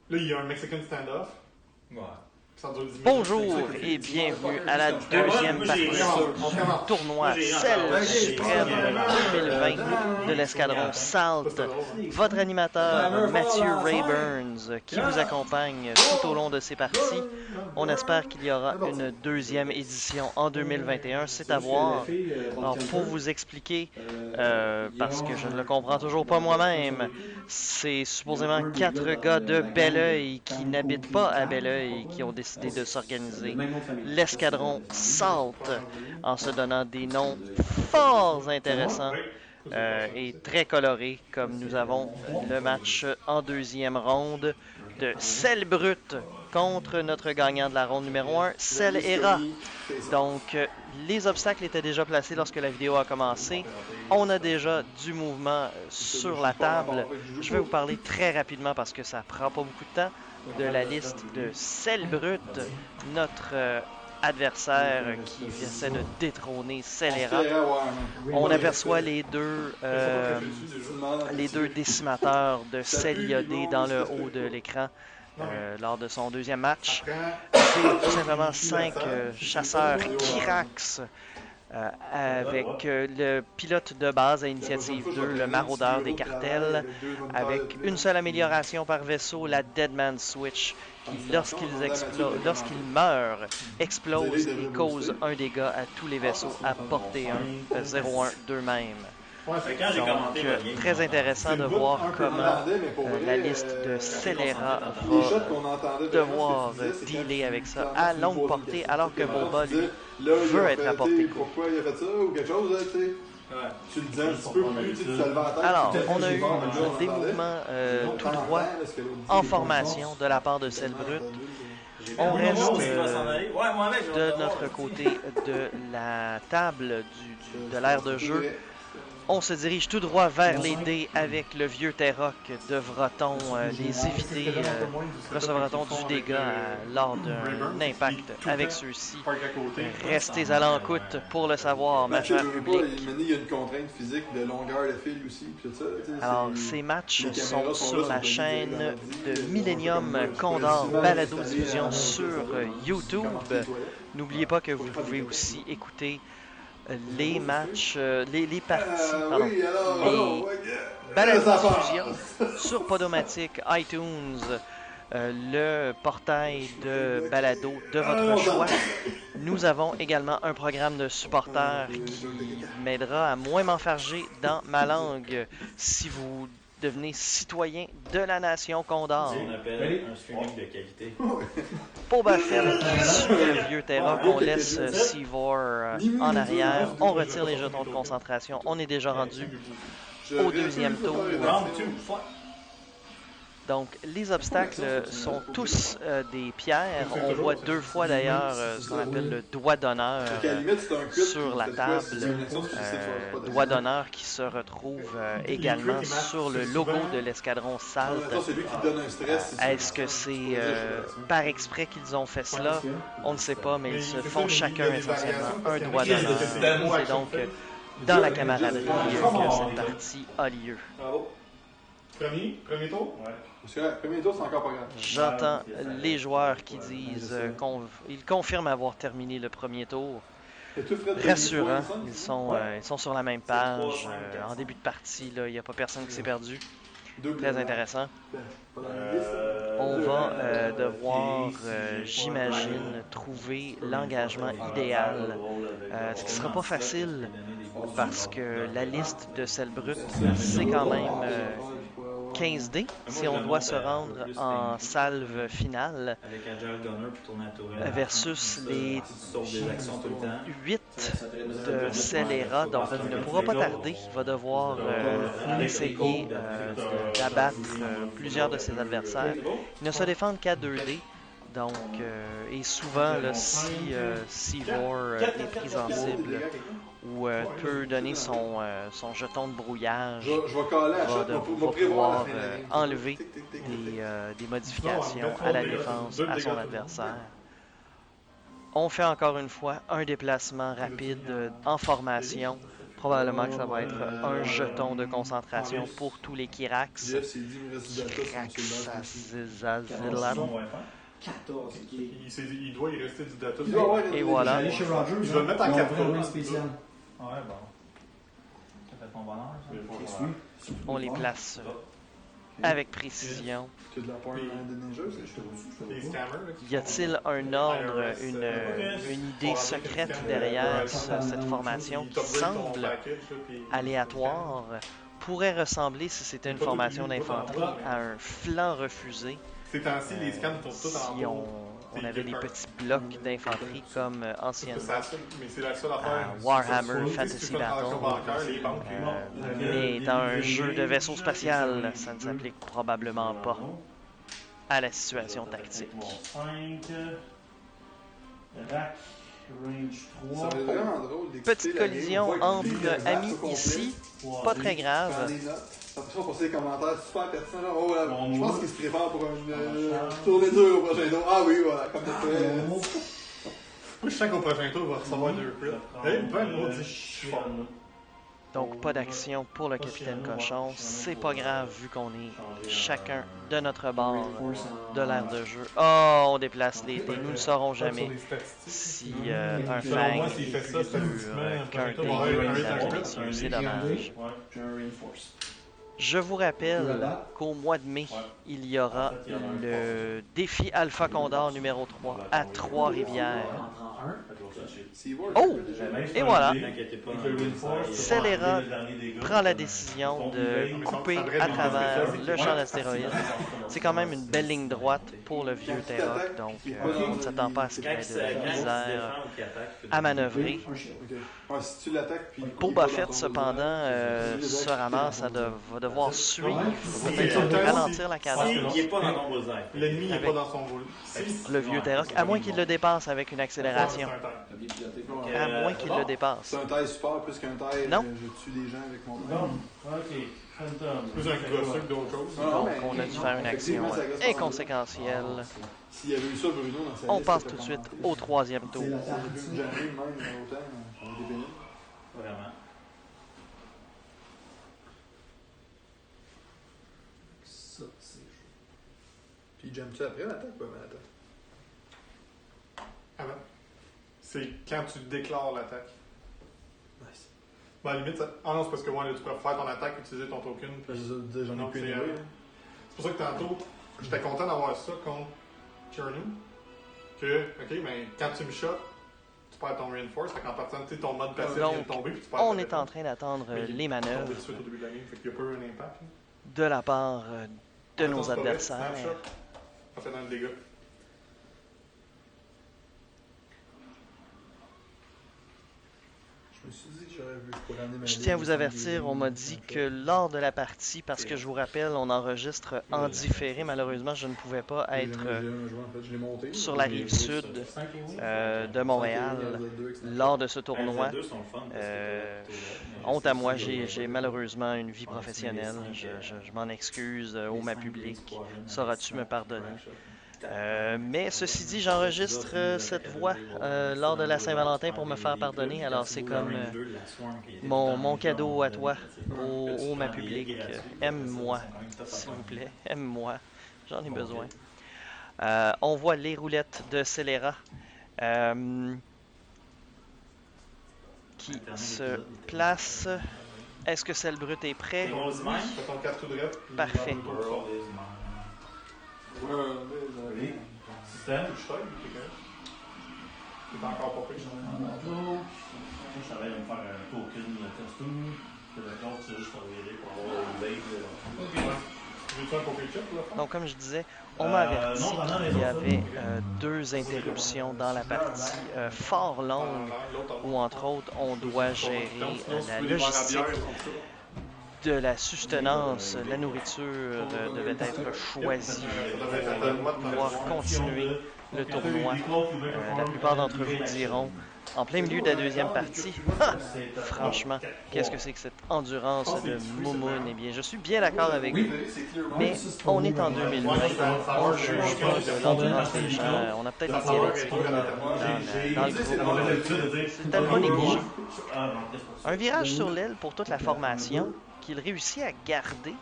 Là, il y a un Mexican standoff. Ouais. Ça dure 10 minutes. Bonjour et bienvenue à la deuxième partie du tournoi Celle Suprême 2020 de l'escadron SALT. Votre animateur Mathieu Rayburns qui vous accompagne tout au long de ces parties. On espère qu'il y aura une deuxième édition en 2021, c'est à voir. Alors pour vous expliquer, parce que je ne le comprends toujours pas moi-même, c'est supposément 4 gars de Belleuil qui n'habitent pas à Belleuil et qui ont décidé de s'organiser l'escadron SALT en se donnant des noms fort intéressants et très colorés, comme nous avons le match en deuxième ronde de Celle Brute contre notre gagnant de la ronde numéro 1, Celle Hera. Donc, les obstacles étaient déjà placés lorsque la vidéo a commencé. On a déjà du mouvement sur la table. Je vais vous parler très rapidement parce que ça prend pas beaucoup de temps de la liste de Celle Brute, notre adversaire qui essaie de détrôner Celle Hera. On aperçoit les deux décimateurs de Celle Iodé dans le haut de l'écran. Lors de son deuxième match. C'est tout simplement 5 chasseurs Kirax avec le pilote de base à Initiative 2, le maraudeur des cartels, avec une seule amélioration par vaisseau, la Deadman Switch, qui lorsqu'ils meurent, explose et cause un dégât à tous les vaisseaux à portée 1, 0-1 d'eux-mêmes. Donc, très intéressant de voir comment la liste de Celera va devoir dealer avec ça à longue portée, alors que Boba, lui, veut être à portée courte. Pourquoi il a fait ça ou quelque chose, tu sais? Tu le disais un petit peu plus, tu te levais en tête. Alors, on a eu des mouvements tout droit en formation de la part de Celle Brute. On reste de notre côté de la table de l'aire de jeu. On se dirige tout droit vers les dés avec le vieux Terroc. Devra-t-on les éviter? Recevra-t-on du dégât lors d'un impact avec ceux-ci? Restez à l'encoute pour le savoir, ma chère public. Il y a une contrainte physique de longueur de fil aussi. Alors, ces matchs sont sur la chaîne de Millennium Condor Balado Diffusion sur YouTube. N'oubliez pas que vous pouvez aussi écouter les matchs, les parties, pardon, les balades-diffusion sur Podomatic, iTunes, le portail de balado de votre choix. Nous avons également un programme de supporters qui m'aidera à moins m'enfarger dans ma langue si vous devenez citoyen de la nation Condor. On appelle un streaming de qualité. Boba Fett qui suit le vieux Terra, on laisse Seavor en arrière, on retire les jetons de concentration, on est déjà rendu au deuxième tour. Donc, les obstacles sont tous des pierres. On voit 2 fois d'ailleurs ce qu'on appelle le doigt d'honneur sur la table. Doigt d'honneur qui se retrouve également sur le logo de l'escadron SALT. Est-ce que c'est par exprès qu'ils ont fait cela? On ne sait pas, mais ils se font chacun essentiellement un doigt d'honneur. C'est donc dans la camaraderie que cette partie a lieu. Premier tour? Ouais. Parce que le premier tour, c'est encore pas grave. J'entends les joueurs qui disent qu'ils confirment avoir terminé le premier tour. Rassurant, ils sont sur la même page. En début de partie, il n'y a pas personne qui s'est perdu. Très intéressant. On va devoir, j'imagine, trouver l'engagement idéal. Ce qui ne sera pas facile parce que la liste de Celle Brute, c'est quand même 15 dés si on doit se rendre en salve finale versus les 8 de Celle Hera. Donc il ne pourra pas tarder, il va devoir essayer d'abattre plusieurs de ses adversaires. Il ne se défend qu'à 2 dés. Donc, et souvent, là, si Seavor est pris en cible ou peut donner son jeton de brouillage, va pouvoir enlever des modifications à la défense à son adversaire. On fait encore une fois un déplacement rapide en formation Probablement que ça va être un jeton de concentration pour tous les Kirax. Jeff s'est dit, il me reste du data sur mon cellulaire. Kiraxazizazilal. 14, ok. Il doit y rester du data. Il doit avoir Et une- voilà. J'allais chez Rogers. Je vais le mettre en ils ont 80. vraiment spécial. Ouais, bon. Ça fait ton bonheur, ça. Oui. On les place avec précision. C'est de la part de Ninja, c'est Les scammers. là, qui Y a-t-il un ordre, IRS, une idée secrète derrière cette formation qui semble aléatoire? Pourrait ressembler, si c'était une formation d'infanterie, à un flanc refusé Ces temps-ci, les scans tournent tous en si rond. on avait des petits blocs d'infanterie comme anciennement Mais c'est la seule à affaire. Warhammer Si tu Fantasy fais une transaction Battle. bancaire, les banques, Mais dans un jeu de vaisseau spatial, ça ne s'applique probablement pas à la situation tactique. 5. Rack, range Ça 3. va être vraiment drôle d'écouter Petite la game, collision on voit que entre les gars amis au complet, ici, 3D. pas très prend grave. des notes. Après, on passe des commentaires super pertinents. Genre, oh, voilà, Bon je pense move. qu'il se prépare pour une tournée dure au prochain tour. Ah oui, voilà, comme ça fait. moi je sens qu'au prochain tour, il va recevoir 2 crits. Eh, ben, maudit, je suis fort. Donc pas d'action pour le capitaine Cochon. C'est pas grave vu qu'on est chacun de notre bord de l'aire de jeu. Oh, on déplace les dés. Nous ne saurons jamais si un Selon fang moi, s'il fait ça, est plus statistiquement, qu'un prochain tour, on va avoir un dé. hit en crit. C'est dommage. Ouais, j'ai un reinforce. Je vous rappelle qu'au mois de mai, il y aura le défi Alpha Condor numéro 3 à Trois-Rivières. On prend un. Seaworld, Oh! Même Et voilà. T'inquiète pas. Scélérat prend la décision de couper à travers le champ d'astéroïdes. C'est quand même une belle ligne droite pour le vieux Terroc, donc on ne s'attend pas à ce qu'il y ait de la misère à manœuvrer. Un shield. Ok. Ouais, si tu l'attaques, puis. Boba Fett, cependant, se ramasse à va devoir suivre, C'est peut-être ralentir la cadence. Il n'est pas dans ton bullseye. L'ennemi n'est Avec pas dans son rôle. le vieux Terroc, à moins qu'il le dépasse avec une accélération. T'as bien piloté. À moins qu'il le dépasse. C'est un taille super plus qu'un taille. Non. Je tue des gens avec mon Bon, ok. Phantom. Plus un gosseux que d'autres choses. Donc on a dû faire une action inconséquentielle. S'il y avait eu ça, Bruno, dans sa On liste, passe c'était tout de suite pas au troisième tour. C'est la mal. tarte. J'ai vu une Janeline même, autant, ça aurait été pénible. Vraiment. Ça, c'est chaud. Puis j'aime-tu après l'attaque, pas mal l'attaque? Avant. C'est quand tu déclares l'attaque. Nice. Ben, à la limite, ah non, c'est parce que ouais, là, tu peux faire ton attaque, utiliser ton token. Là, Puis... j'en ai Donc, plus c'est, une. c'est pour ça que tantôt, j'étais content d'avoir ça contre Chernu. Que, ok, ben, quand tu me shots, tu perds ton reinforce. Fait qu'en partant, tu sais, ton mode passif vient de Donc, tomber, puis tu perds on ta est défense. en train d'attendre Mais il est les manœuvres tombé tout de suite au début de la game, fait qu'il n'y a pas eu un impact. là. de la part de Attends, nos c'est pas vrai, adversaires. snapshot. Ça fait dans le dégât. Je me suis dit que j'aurais vu. Je pourrais amener ma Je ligne, tiens à vous mais avertir, on m'a dit que lors de la partie, parce que je vous rappelle, on enregistre en différé, malheureusement je ne pouvais pas être sur la rive sud de Montréal lors de ce tournoi. Honte à moi, j'ai malheureusement une vie professionnelle, je m'en excuse au ma public, sauras-tu me pardonner? Mais ceci dit, j'enregistre cette voix lors de la Saint-Valentin pour me faire pardonner, alors c'est comme mon cadeau à toi, au ma public. Aime-moi, s'il vous plaît, aime-moi, j'en ai besoin. On voit les roulettes de Scélérat qui se placent. Est-ce que celle brute est prêt? Fais ton 4 tout de rep, puis Parfait. dans le tour, Oui. Système. je suis quelqu'un. C'est encore pas pire. Je savais me faire un token costume. Que l'autre, c'est juste pour virer pour avoir une veille. Veux-tu un poker chip pour le faire? Donc, comme je disais, on m'a averti non, j'en ai qu'il y raison, avait deux interruptions dans la partie fort longue où, entre autres, on doit gérer la logistique de la sustenance, la nourriture devait être choisie pour pouvoir continuer le tournoi. La plupart d'entre vous diront En plein milieu de la deuxième partie. Ah! Franchement, qu'est-ce que c'est que cette endurance de Moumoun? Eh bien, je suis bien d'accord avec vous. Mais on est en 2020. On ne juge pas de l'endurance des gens. On a peut-être un diabétique dans le groupe. C'est tellement négligé. Un virage sur l'aile pour toute la formation qu'il réussit à garder.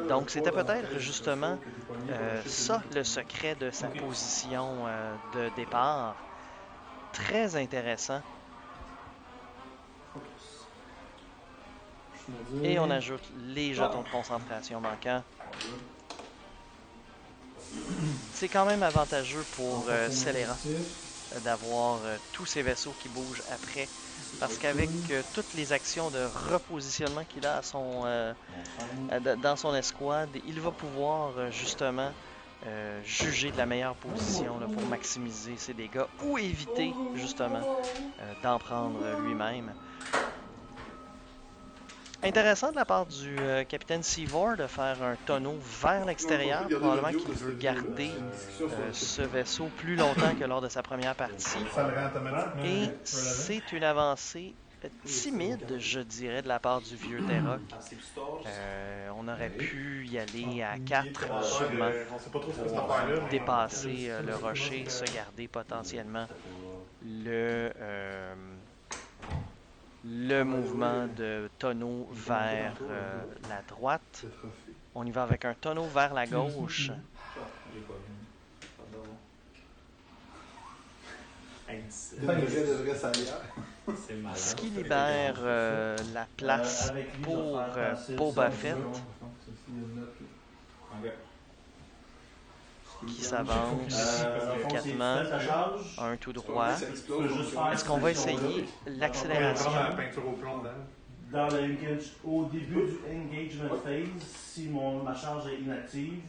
Donc, c'était peut-être justement ça le secret de sa position de départ. Très intéressant. Et on ajoute les jetons de concentration manquants. C'est quand même avantageux pour Scélérat d'avoir tous ces vaisseaux qui bougent après. Parce qu'avec toutes les actions de repositionnement qu'il a dans son escouade, il va pouvoir justement juger de la meilleure position là, pour maximiser ses dégâts ou éviter justement d'en prendre lui-même. Intéressant de la part du capitaine Seavor de faire un tonneau vers l'extérieur. Probablement qu'il veut garder ce vaisseau plus longtemps que lors de sa première partie. Et c'est une avancée timide, je dirais, de la part du vieux Terroc. On aurait pu y aller à 4 sûrement pour dépasser le rocher, se garder potentiellement le mouvement de tonneau vers la droite. On y va avec un tonneau vers la gauche. Ce qui libère la place pour Boba Fett, qui s'avance délicatement, un tout droit. Est-ce qu'on va essayer l'accélération? Au début du engagement phase, si ma charge est inactive,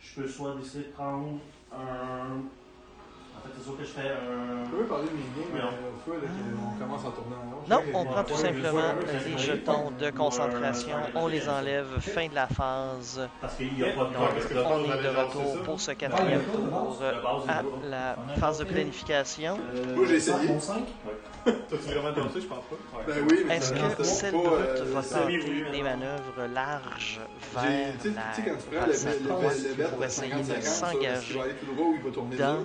je peux soit décider de prendre un... En fait, c'est sûr que je fais un... Tu peux parler de mini-game au feu, qu'on commence à tourner en rond? Non, on prend tout simplement les jetons de concentration, on les enlève, fin de la phase. Parce qu'il n'y a pas de... Donc, on est de retour pour ce quatrième tour à la phase de planification. Moi, j'ai essayé. T'as-tu vraiment dansé? Je pense pas. Ben oui, mais est-ce que cette brute va tenter des manœuvres larges vers la centrale pour essayer de s'engager dans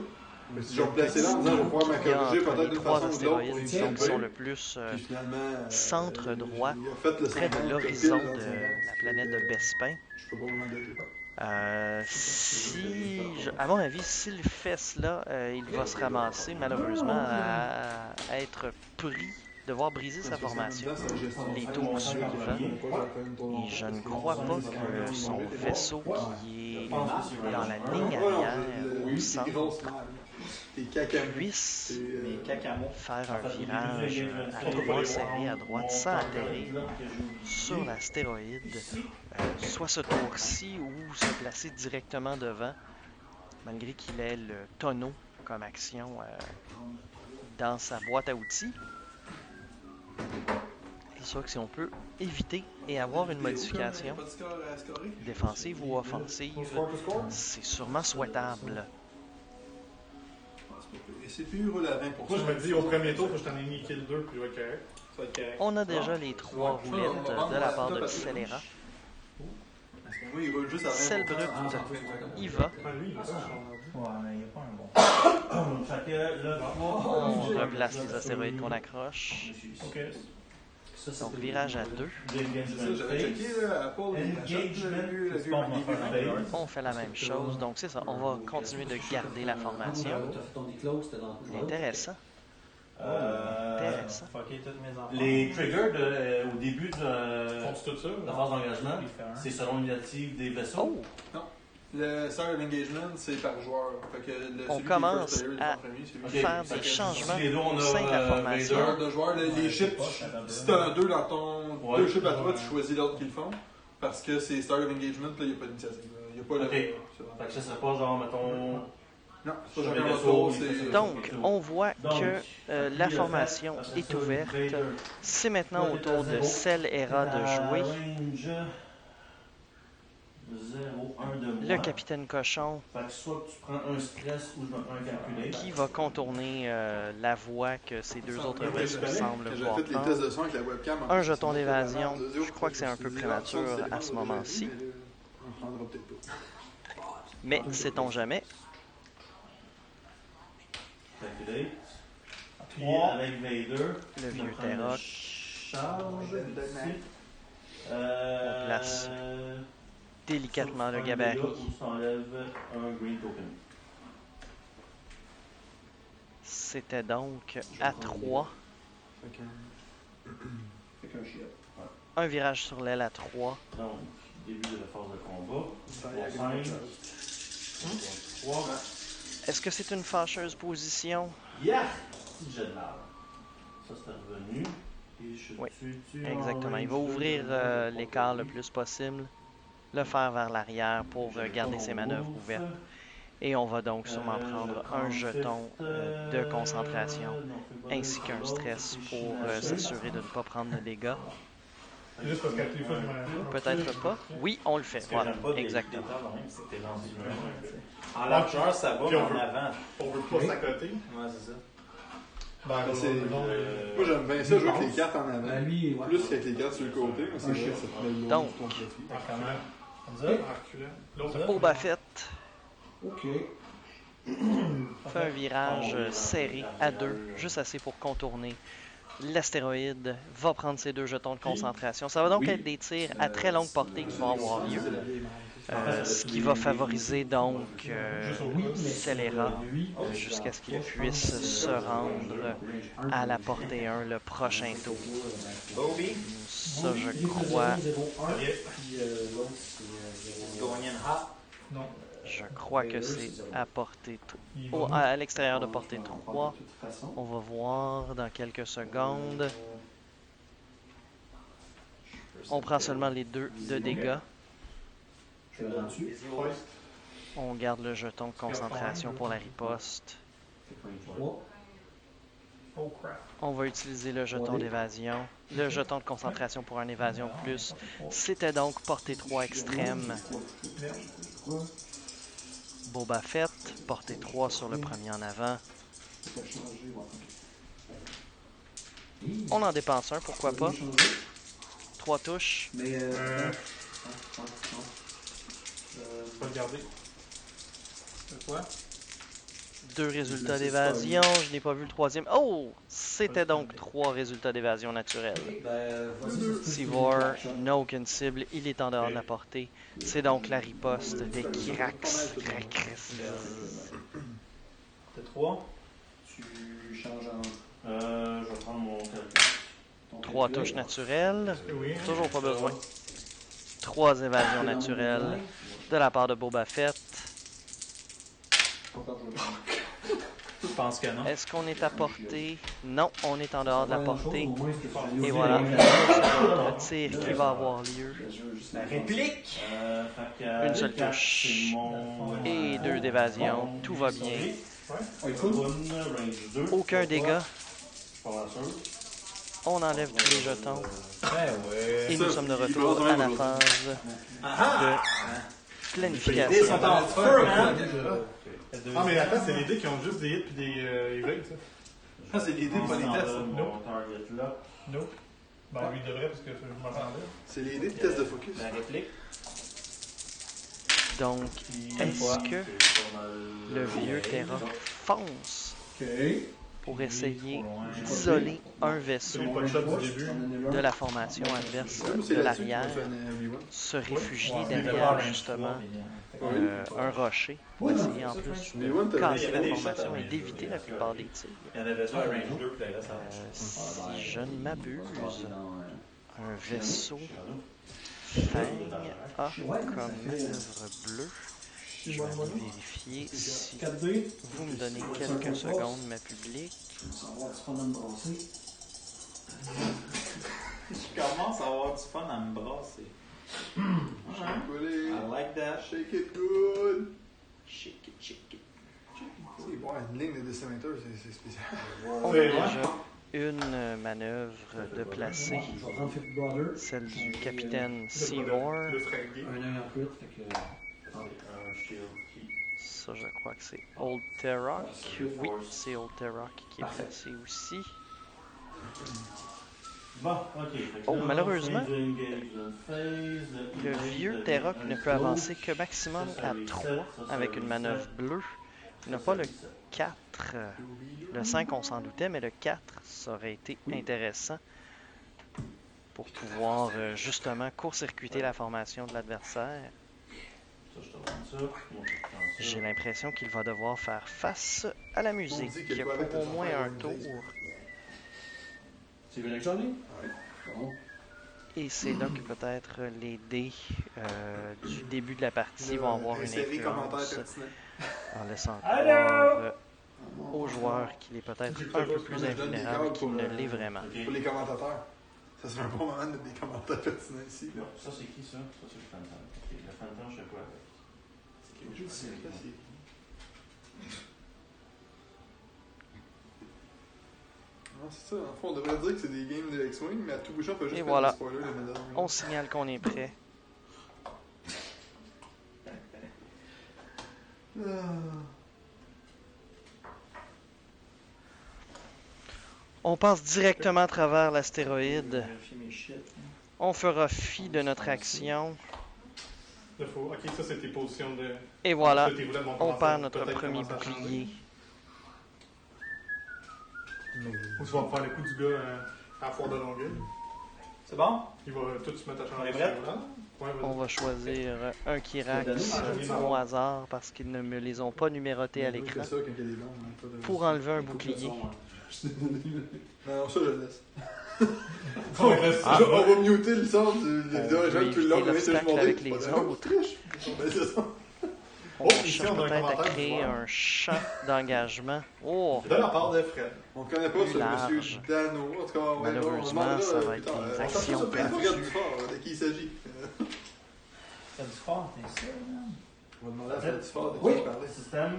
si je vais me placer là en disant je vais pouvoir m'accrocher peut-être d'une façon ou de l'autre. Donc, sont le plus centre droit, près de l'horizon de la planète de Bespin. À mon avis, s'il fait cela, il va se ramasser malheureusement à être pris, devoir briser sa formation. Les tours suivants. Et je ne crois pas que son vaisseau qui est dans la ligne arrière au centre puisse faire un virage à droite serré à droite sans atterrir sur l'astéroïde, soit ce tour-ci ou se placer directement devant, malgré qu'il ait le tonneau comme action dans sa boîte à outils. C'est sûr que si on peut éviter et avoir une modification défensive ou offensive, c'est sûrement souhaitable. Et CPU roule à 20%. Moi, je me dis, au premier tour, faut que je t'en ai mis kill 2 puis je vais être correct. On a déjà les 3 roulettes de la part de Scélérat. Oui, il roule juste à 20%. Celle brute, il va. Ouais, mais il n'y a pas un bon. Fait que là, On replace les astéroïdes qu'on accroche. OK. Donc, virage à 2. J'avais checké à Paul. On fait la même chose. Donc, c'est ça. On va continuer de garder la formation. Intéressant. Intéressant. Les triggers au début de Font-tu tout ça? la phase d'engagement, c'est selon l'initiative des vaisseaux. Oh! Non. Le Start of Engagement, c'est par joueur. Fait que On commence à faire des changements au sein de la formation. De joueurs, les chips, si tu as un 2 dans ton 2 chips à toi, tu choisis l'ordre qu'ils font. Parce que c'est Start of Engagement, là, il n'y a pas d'initiative. Il n'y a pas OK. Fait que ça serait pas genre, mettons... Non, c'est pas jamais tour, c'est... Donc, on voit que la formation est ouverte. C'est maintenant au tour de Scélérat de jouer. 0, 1 de moi. Le capitaine cochon Fait que soit que tu prends un stress ou je me prends un calculé. qui va contourner la voie que ces deux autres Quand vaisseaux semblent j'ai vouloir fait les tests prendre. de son avec la webcam. Un jeton d'évasion. Je crois que c'est un peu prématuré à ce moment-ci. On prendra peut-être pas. Mais sait-on jamais. Calculé. Puis 3. avec Vader, Le vieux prends une Terroc. charge ici. On place délicatement le Sauf un gabarit. dégât où tu enlèves un green token. C'était donc à 3. Fait qu'un chien. Un virage sur l'aile à 3. Donc, début de la phase de combat. Ça y est, On 3. Est-ce que c'est une fâcheuse position? Yeah! Petit jet de lave. Ça, c'est revenu. Et je Oui, tue exactement. Il va ouvrir l'écart le plus possible, le faire vers l'arrière pour garder ses manœuvres ouvertes. Et on va donc sûrement prendre un jeton de concentration ainsi qu'un stress pour s'assurer de ne pas prendre de dégâts. C'est juste parce qu'à toutes les fois, je me. Peut-être pas. Oui, on le fait. Ce que Voilà, j'aime pas des exactement. tables, quand même, c'est que t'es rendu loin. En largeur, ça va, Puis mais on en veut- avant. On veut pas s'accoter. Ouais, c'est ça. Ben, c'est- non, Moi, j'aime bien ça, jouer avec les cartes en avant. Ben, lui, ouais. Plus qu'avec les cartes sur le côté, mais c'est Un vrai, chien. ça te met le Donc. ton profit. Comment? Comme ça? reculant. L'autre. Boba Fett Ok. fait un virage serré à 2, juste assez pour contourner l'astéroïde, va prendre ses 2 jetons de concentration. Ça va donc être des tirs à très longue portée qui vont avoir lieu, ce qui va favoriser donc Scélérat jusqu'à ce qu'il puisse se rendre à la portée 1 le prochain tour. Bobby, Ça, je crois, Puis l'autre, c'est. going in hot. Non. je crois que c'est à portée à l'extérieur de portée 3. De toute façon. On va voir dans quelques secondes. On prend seulement les 2 de dégâts. Je vais là-dessus. On garde le jeton de concentration pour la riposte. Fait 3. Oh crap. On va utiliser le jeton d'évasion. Le jeton de concentration pour un évasion plus. C'était donc portée 3 extrême. Boba Fett, portée 3 sur le premier en avant. On en dépense un, pourquoi pas. 3 touches. Mais. Faut le garder. C'est quoi? 2 résultats d'évasion. Je n'ai pas vu le troisième. Oh! C'était donc 3 résultats d'évasion naturelle. Sivor n'a aucune cible, il est en dehors de la portée. C'est donc la riposte des Kirax. T'as 3. Tu changes en. Je vais prendre mon calcul. 3 touches naturelles. Oui. Toujours pas besoin. 3 évasions naturelles de la part de Boba Fett. Je pense que non. Est-ce qu'on est à portée? Non, on est en dehors de la portée. Et Et voilà, le tir qui va avoir lieu. La réplique! Une seule touche. Et 2 d'évasion. Tout va bien. Aucun dégât. On enlève tous les jetons. Ben ouais. Et nous sommes de retour à la phase de Les dés sont planification. en feu, hein? Ah, mais attends, c'est les dés qui ont juste des hits puis des evades, ça. Ah, c'est les dés, pas les tests. Non. Ben, lui, il devrait, parce que je m'attendais. C'est les dés de test de focus. La réplique. Donc, est-ce que le vieux Terra fonce Ok. pour essayer d'isoler un vaisseau Celui pas de shot du début. de la formation adverse C'est de là-dessus qu'il l'arrière, faut faire un rewind. se réfugier Il devait derrière avoir justement un un rocher pour essayer en plus Mais de ouais, t'as- casser il y avait la des formation shots à et range d'éviter deux. la plupart des tirs. Il y en avait deux à range 2, puis le reste à range Si je ne m'abuse, un vaisseau Fang a comme manœuvre bleue. Je vais aller vérifier si 4D. vous me donnez quelques secondes, ma public. Ça va avoir du fun à me brasser. Je commence à avoir du fun à me brasser. Allez, I like that. shake it good. Shake it, shake it. C'est bon, une ligne de décimateur, c'est spécial. On a Ouais, déjà une manœuvre de placer Je vais prendre Fifth Brother. celle du capitaine Seymour. Le fringué. Un œil en crit, fait que. Attendez. Un shield qui. Ça, je crois que c'est Old Terrock. Oui, c'est Old Terrock qui est Parfait. placé aussi. Bon, ok. Fait que Oh, là, malheureusement, fin du engagement phase, le vieux Terrock ne peut avancer que maximum à 3 avec une manœuvre bleue. Il n'a pas le 4. Le 5, on s'en doutait, mais le 4, ça aurait été intéressant pour pouvoir justement court-circuiter la formation de l'adversaire. Ça, je te rends ça. Moi, je prends ça. J'ai l'impression qu'il va devoir faire face à la musique dit qu'il y a quoi avec pour au le moins chanteur un de tour. musique? Tu veux l'actionner? Ouais. Bon. Et c'est là que peut-être les dés du début de la partie vont avoir une Insérer commentaire influence pertinent. en laissant Allô? croire au joueur qu'il est peut-être C'est un peu pas plus je donne des invulnérable cadres qu'il pour, ne l'est vraiment. Ok. Pour les commentateurs. Ça serait un bon moment de mettre des commentaires pertinents ici. Là. Bon, ça, c'est qui ça? Ça, c'est le Phantom. Ok, le Phantom, je sais quoi avec. Je sais pas si- Non, c'est ça. En fond, on devrait dire que c'est des games de X-Wing, mais à tout bout de champ, on peut juste Et mettre voilà. des spoilers de Mandalorian. On signale qu'on est prêt. On passe directement à travers l'astéroïde. Vérifier mes shit. On fera fi de notre action. Là, faut... Ok, ça, c'est tes positions de. Et voilà, Ça, tes roulades vont on commencer perd notre peut-être premier commencer à changer. bouclier. Ou tu vas me faire le coup du gars à la foire de Longueuil. C'est bon? Il va tout se mettre à changer. On est prêt? Ouais, On vas-y. va choisir un Kirax Ah, au hasard parce qu'ils ne me les ont pas numérotés à Oui, l'écran. c'est ça, quand il y a des bombes, hein, pas de- Pour enlever un bouclier. Non, ça, je le laisse. Ouais, reste- Ah. On va muter le son de la On vidéo veut originale tout le éviter long, mais c'est l'obstacle juste monté. avec les Pas de- autres. Ben, c'est ça. On Oh, ici, cherche on a un peut-être à commentaire du créer joueur. un champ d'engagement. Oh! De la part de Fred. On connaît pas Plus ce large. monsieur Dano. En tout cas, ouais, Malheureusement, on demandera ça va plus être tard. des On cherche actions ça, Fred perdues. Dufort, de qui il s'agit. T'as du sport, t'es sûr, man? On va demander à Fred Dufort de qui Oui. il parlait. Système.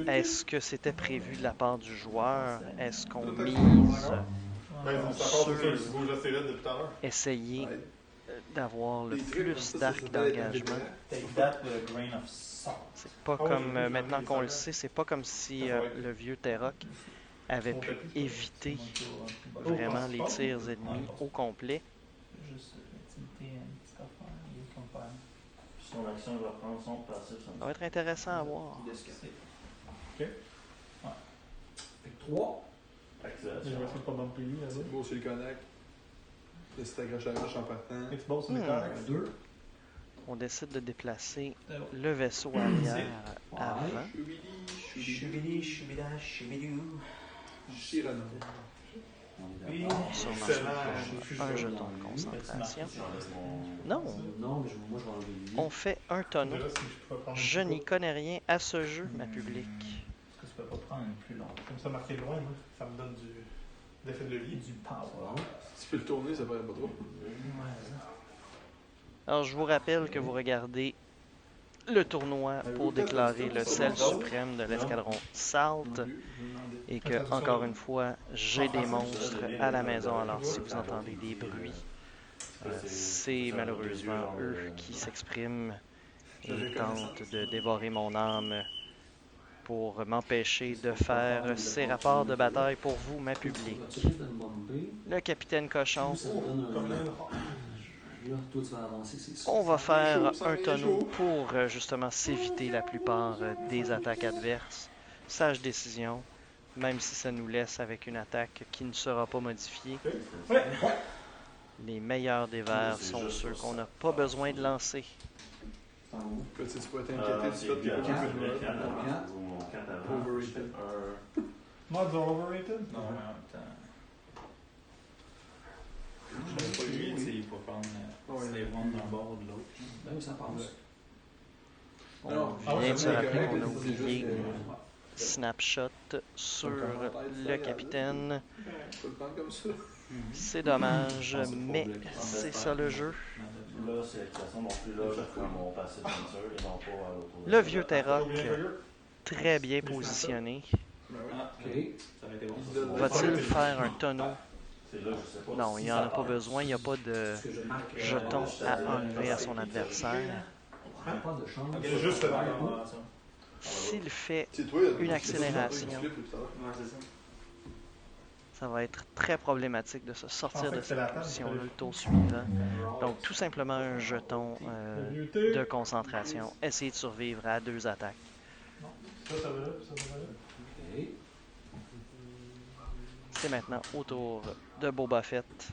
Est-ce que c'était prévu de la part du joueur? Est-ce qu'on mise Ben, non, c'est encore tout ça, tu bouges assez vite depuis tout à l'heure. essayer Ouais. d'avoir le Des trucs comme plus ça, ça d'arcs s'appelle être d'engagement? indépendant. Take that with a grain of salt. C'est pas Ah ouais, comme, j'ai vu, maintenant j'ai qu'on vu le ça. sait, c'est pas comme si Ça va être- le vieux Terrock avait pu éviter vraiment les tirs ennemis au complet. Juste l'activité, une petite affaire, il est comme faire. Son action va prendre son passif. Ça va être intéressant à voir. Fait que 3. Activation. pas bumper lui là-bas. C'est beau sur le connect. Là, si t'accroches la roche en partant. Et tu bosses sur les Hmm. corrects. 2. On décide de déplacer le vaisseau arrière avant. Choubidi, choubida, choubidou. Chirano. Puis, Sûrement Excellent. un jeton de concentration. J'enlève mon. Non, Non, mais moi je vais enlever lui. on fait un tonneau. Déjà, si je pouvais prendre Je une n'y coupe, connais rien à ce jeu, ma public. est-ce que tu peux pas prendre une plus longue? Comme ça, marqué loin, moi, ça me donne d'effet de levier. Du power. Bon. Si tu peux le tourner, ça paraît pas trop. Alors, je vous rappelle que vous regardez le tournoi pour déclarer le sel suprême de l'escadron Salt et que, encore une fois, j'ai des monstres à la maison. Alors, si vous entendez des bruits, c'est malheureusement eux qui s'expriment et tentent de dévorer mon âme pour m'empêcher de faire ces rapports de bataille pour vous, ma public. Tu risques de me bomber. Le capitaine Cochon, Ça me donne un. Là, toi, tu vas avancer, c'est ça. on va faire un tonneau pour justement s'éviter la plupart des attaques adverses. Sage décision, même si ça nous laisse avec une attaque qui ne sera pas modifiée. Les meilleurs des vers sont ceux qu'on n'a pas besoin de lancer. En haut. Là, tu sais, tu peux t'inquiéter du fait que t'es pas quatre. beaucoup de mode. Overrated. Mods are overrated? Non, mais en même temps. Je l'avais pas lui, tu sais, il faut prendre les ventes d'un bord ou de l'autre. Ben oui, ça passe. On Non, vient de se rappeler correct, qu'on a mais c'est oublié juste, snapshot sur le capitaine. Tu peux le prendre comme ça. C'est dommage, mais c'est ça le jeu. Là, c'est l'activation. Donc, plus là, je fais mon passif censure et non pas à l'autre. Le vieux T'as Terrock, oublié un trigger? très bien positionné. Ah, Ok. ça aurait été bon. Va-t-il faire un tonneau? C'est là, je sais pas. Non, il n'y en a pas besoin. Il n'y a pas de Ce que je marque. jeton à enlever à son adversaire. Pas de chance. Ok, juste le S'il fait C'est toi, une accélération, Ouais, c'est ça. ça va être très problématique de se sortir En fait, de c'est cette la table, position-là c'est le tour suivant. Donc, tout simplement un jeton Muté. de concentration. Essayez de survivre à 2 attaques. Ça va là, ça va là. Ok. C'est maintenant au tour de Boba Fett.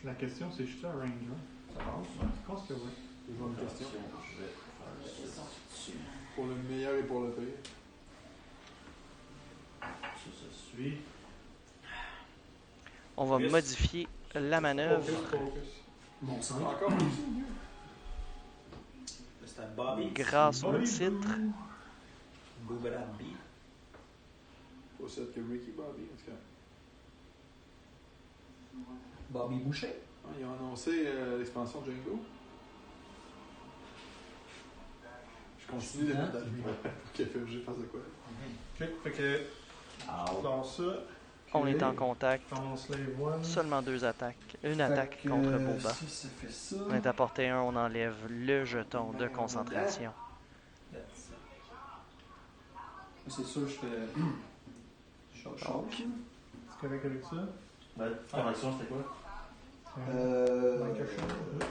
La question, c'est je suis un ranger. Ça passe. Je pense que oui. Toujours une question. Je vais faire ça. Pour le meilleur et pour le pire. Ça suit. On va Focus. modifier la manœuvre Focus. Mon 5. Encore C'était Bobby. grâce au titre. Boobarabbi. Pas celle que Ricky Bobby, en tout cas. Bobby Boucher. Ah, ils ont annoncé l'expansion de Django. Je continue de mettre dans le mur pour que FFG fasse de quoi. Ok, fait que. Dans ça. On est en contact. Dans Slave One. Seulement 2 attaques. Une attaque contre Boba. Si ça fait ça. On est à portée 1, on enlève le jeton de concentration. C'est sûr, je fais. Choc. C'est correct avec ça? Ben, ton action, c'était quoi? Mike a shot. Je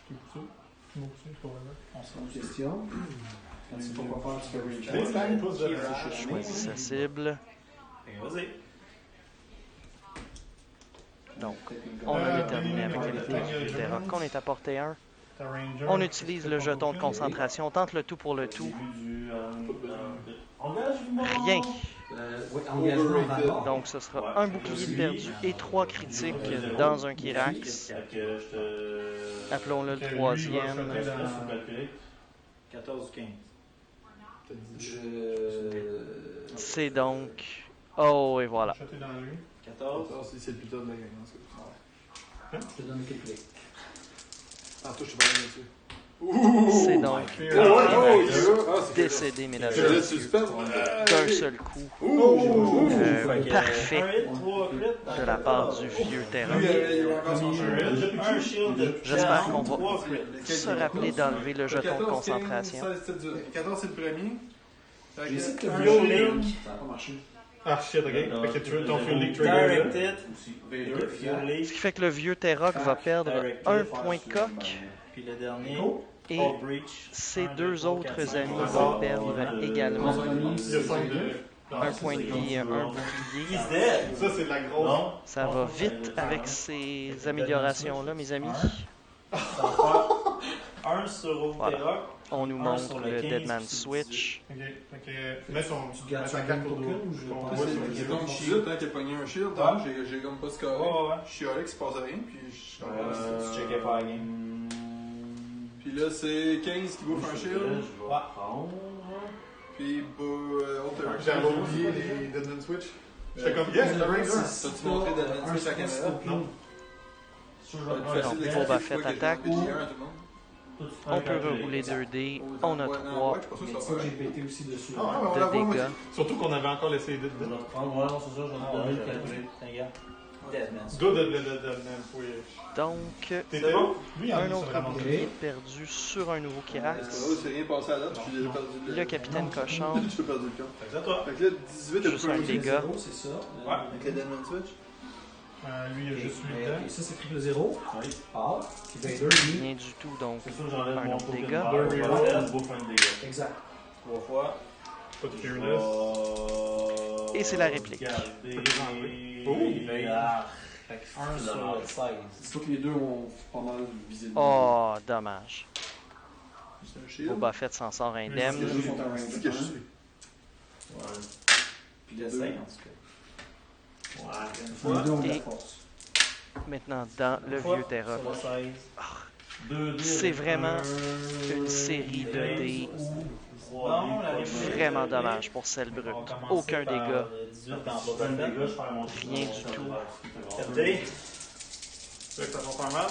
t'ai poussé. Tu m'as poussé, c'est pas vrai. On se pose une question. Quand tu sais pas quoi faire, tu fais reach. Next time, pousse de Je choisis sa cible. Vas-y. Donc, on a déterminé avec l'unité du terrain qu'on est à portée 1. ta ranger. On utilise le jeton de concentration. On tente le tout pour le tout. Rien. Oui, engagement en faveur. Donc, ce sera un bouclier de perdu et 3 critiques dans un Kyrax. Appelons-le le troisième. 14 ou 15. C'est donc... Oh, et voilà. Shotter dans lui. 14. C'est le plus tard de la gang, en tout cas. Je te donne le calculé. Ah, toi, je suis pas là dessus. C'est donc décédé, mesdames et J'ai le messieurs, suspense. d'un seul coup. Parfait de la part du vieux terrain. Lui, il a encore son Un shield. J'espère qu'on va se rappeler d'enlever le jeton de concentration. 14, c'est le premier. J'ai essayé de te Un violer. link. Ça n'a pas marché. Ah shit, ok. Fait que tu veux ton Fuel League Trigger. là. Directed. Ce qui fait que le vieux Terrock va perdre un point coq Puis le dernier. et All Breach. ses 2 autres amis vont perdre également Il y a 5 de. un point de vie, un bouclier. He's dead. Ça, c'est de la grosse. Non. Ça va vite avec ces améliorations-là, mes amis. Un sur Voilà. Overrock. On nous Un montre sur le le 15, Deadman puis Switch. Ok. Fait que. Mets son. Tu gardes mets ça ta carte pour token toi. ou je Ton- passe ouais, avec c'est- J'ai comme c'est- shield, tant qu'il a pogné un shield, Ah. j'ai comme pas scoré. Ouais. Je suis Alex, il se passe rien, puis je suis Tu checkais pas la game. Puis là, c'est 15 qui bouffe un shield, Je vais prendre. puis Alter. J'avais oublié les Deadman Switch. J'étais comme, yes, le Ranger. T'as-tu montré Deadman Switch à la caméra? Non. Ça, je Ça va vais être prendre. facile Donc, d'expliquer Boba pourquoi Fett qu'il y a attaque. un BG1 à tout le monde. Toi, tu prends On un peut calculé. rouler 2 dés. On a Ouais, 3 je pense que Mais ça ça, va. j'ai pété aussi dessus. Ah, ouais, on la de voit, moi. dégâts. Surtout qu'on avait encore laissé les Je vais te prendre. Ouais, non, c'est ça. Je vais te donner le calculé. Regarde. Deadman. Deux de Deadman, oui. Donc, T'étais où? Lui, il en un est sur autre la montée. bouclier perdu sur un nouveau Parce Kyrax. que là, c'est rien passé à date, j'ai déjà perdu Le capitaine cochon. J'ai perdu le camp. Fait que c'est à toi. Fait que là, 18 Juste un dégât. C'est ça. Ouais. Avec le Deadman Switch. Lui, il a juste 8 Mais, dedans. ok, ça, c'est triple 0. Oui. Ah, puis Vader, lui. Rien du tout, donc. C'est sûr, j'enlève Un mon autre token dégât. bar. Je bouffe un dégât. Exact. 3 fois. Pas de Fearless. Et c'est la réplique. Oh. Un sur 16. C'est sûr que les deux ont pas mal visé le Oh, dommage. C'est un shield. Boba Fett s'en sort Les indemne. deux sont un C'est range. que je suis. Ouais. Puis les deux, J'essaye, en tout cas. Ouais, une fois. les deux ont de la Et- force. Maintenant, dans le Une fois, vieux Terra. sur le 16. 2 dés C'est avec vraiment un, une série de dés. Non, la réplique. Vraiment dommage pour celle brute. On va commencer Aucun par dégât. 18 dans pas de dégâts, je perds mon Rien du tout. 4 dés. Fait que ça va faire mal.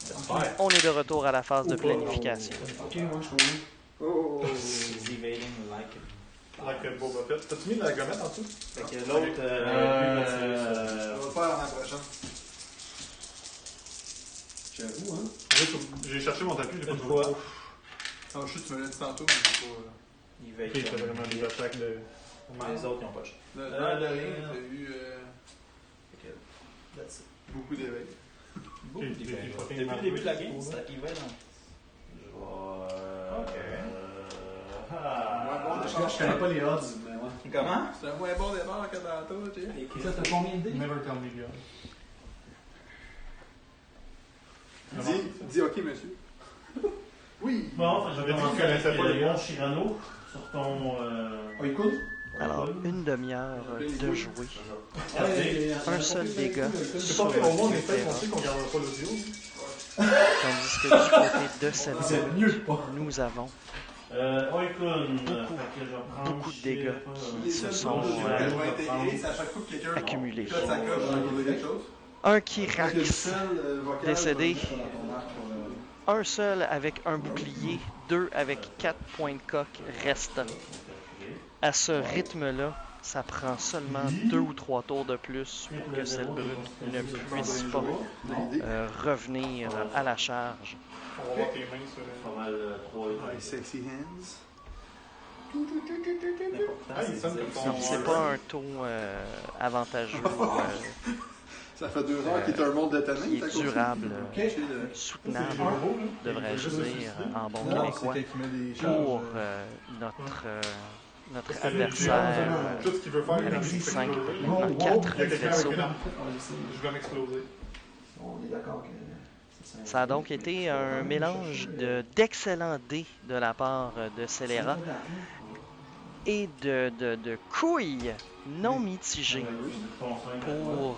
J'espère. On est de retour à la phase de planification. Ok, moi, je trouve. Oh, He's evading like it. Like Boba Fett. T'as-tu mis la gommette en dessous? Fait que l'autre, On va le faire l'an prochain. J'avoue, hein. J'ai cherché mon tapis, j'ai pas Une trouvé. fois. Non, je sais, tu me l'as dit tantôt, mais j'ai pas. Il va Ok, être t'as vraiment des attaques de. Les autres, ils n'ont pas de chance. De rien, t'as eu That's it. beaucoup d'éveil. Beaucoup J'ai d'éveil. fucking Depuis le marqué début de la ce game, tour-là. c'est équivalent. Ok. Je connais pas les odds, mais ouais. Comment? C'est un moins bon départ que tantôt, tu sais. Ça, t'as combien de dés? Never tell me God. Dis ok, monsieur. Oui! Bon, je vais J'avais dit commencer que je connaissais avec pas les Léon Chirano sur ton. Oh, il coule? Alors, une demi-heure de jouer. Un seul dégât C'est sur pas le fait, au moins on est vieux fait, on terrain. sait qu'on gardera pas l'audio. Tandis que du côté de cette C'est zone, mieux pas. nous avons Oikun. beaucoup de dégâts qui se sont C'est à chaque fois que quelqu'un accumulés. cote sa coche dans quelque chose. Un Kyrax, décédé. Un seul avec un bouclier, deux avec 4 points de coque restants. À ce rythme-là, ça prend seulement 2 ou 3 tours de plus pour que cette brute ne puisse pas revenir à la charge. On va voir tes mains sur Pas mal 3 My sexy hands. Ah, il sonne comme Donc, ton. c'est pas un taux avantageux Ça fait 2 heures qu'il est un monde détonné. qui est durable, Ok. soutenable, C'est beau, là. devrais-je dire, en bon Non, québécois, c'est quelqu'un qui met des charges. pour notre adversaire Tout ce qu'il veut faire, avec il ses fait 5, exploser. maintenant Il 4 y a quelqu'un vaisseaux. avec une arme. Je vais m'exploser. On est d'accord que Ça a donc été un mélange d'excellents dés de la part de Scélérat et de couilles non mitigées pour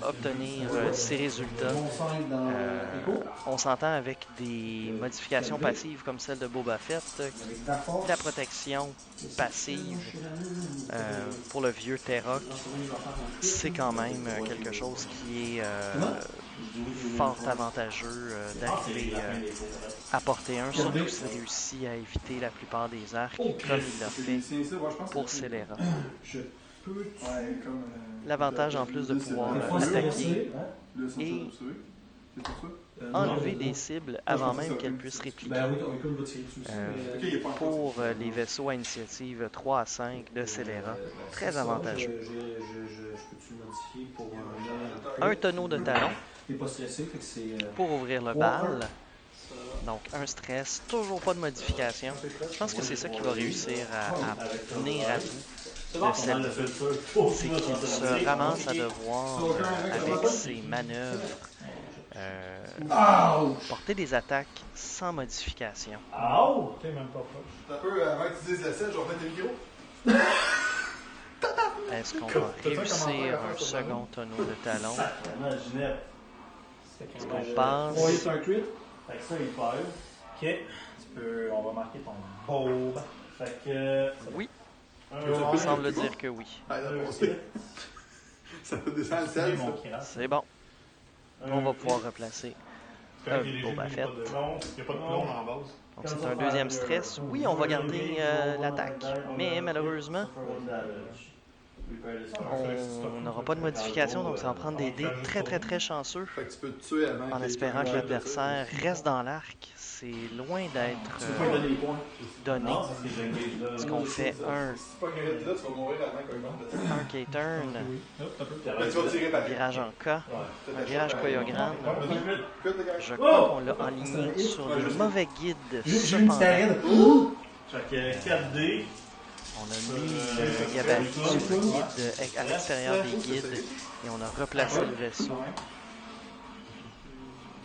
obtenir ces résultats. Bon 5 dans Echo. On s'entend avec des modifications passives comme celle de Boba Fett, Avec ta force. la protection passive pour le vieux Terroc, c'est quand même quelque chose qui est fort avantageux d'arriver à porter un, surtout s'il réussit à éviter la plupart des arcs, comme il l'a fait pour Scélérat. Je peux. Ouais, comme. L'avantage en plus de pouvoir Des fois, c'est attaquer resté, hein. Le son, et c'est pour ça? enlever des cibles avant même qu'elles puissent répliquer. Ben oui, Oikun va tirer dessus aussi. Euh, Ok, il est pas en Pour les vaisseaux à initiative 3 à 5 de Scélérat, très avantageux. Je peux-tu modifier pour Un tonneau de talon T'es pas stressé, fait que c'est. pour ouvrir le bal. Donc un stress, toujours pas de modification. Je pense que c'est ça qui va réussir à venir à bout de cette c'est qu'il se ramasse à devoir, avec ses manœuvres, porter des attaques sans modification. Ow! T'es même pas proche. T'as peu, avant que tu dises la scène, je vais remettre tes micros. Est-ce qu'on va réussir un second tonneau de talon? Sacrément, Ginette. Est-ce qu'on passe? Ouais, c'est un crit. Fait que ça, il perd. Ok. On va marquer ton Bob. Fait que. Oui, Un on semble dire que oui. Ah, un d'accord. crit. Ça fait descendre le C'est sel, mon ça. crit. C'est bon, on va pouvoir replacer. C'est correct, il est léger, Boba mais il y a pas de- Fett. il n'y a pas de plomb en base. Donc c'est un deuxième stress. Oui, on va garder l'attaque, mais malheureusement, on n'aura pas de modification, donc ça va prendre des dés très chanceux Fait que tu peux te tuer avant en que espérant que quelqu'un l'adversaire reste dans l'arc. C'est loin d'être Tu peux pas lui donner les points. donné. Non, c'est ce que j'engage là. Ce qu'on fait un Si pas que là, tu vas mourir avant que K-turn, Ben, tu vas tirer un par virage en K, un virage chorégramme. Cut, le gars. Je crois qu'on l'a enligné sur le mauvais guide. J'ai une petite Cependant, arène. Fait que 4D. on a mis le gabarit sur le guide à l'extérieur des guides et on a replacé le vaisseau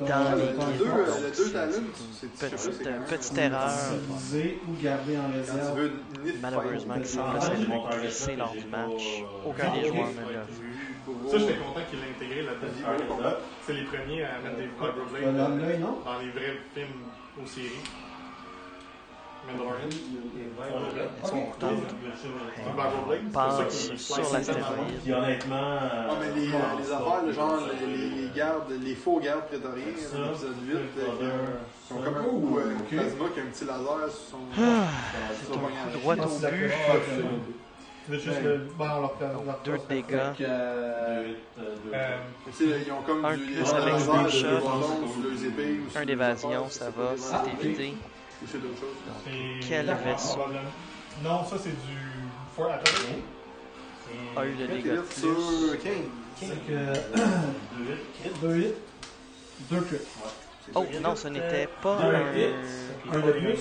dans les guides. Donc, le deux talons, c'est une petite erreur, Utiliser ou garder en Quand tu réserve. veux une nid de malheureusement, qui semble s'être glissée lors du match. Aucun des joueurs ne l'a vu. Ça, j'étais content qu'il l'ait intégré là-dedans. C'est les premiers à mettre des vibroblades L'œil, non? dans les vrais films aux séries. Mandalorian. Son couteau Battle Blade. passe sur l'astéroïde. Puis honnêtement. Ouais, mais les affaires, là, genre les gardes, les faux gardes prétoriens, Ça, dans l'épisode 8, ils ont comme un Ouh, coup ok. Plasma qui a un petit laser sur son. C'est un coup droit au but. C'est juste le. Ben, on leur fait. Donc 2 de dégâts. Ils ont comme Un du plus avec laser deux de shots. bâton sur leurs épées ou sur Un leurs d'évasion, affaires, ça c'est va, pas c'est des- évité. Ou c'est d'autres choses. Quel vaisseau? Non, ça c'est du. Fort Attack. A eu de dégâts de Sur plus. 15. C'est que 2 hits, 2 crits. Oh non, ce n'était pas Un un de plus.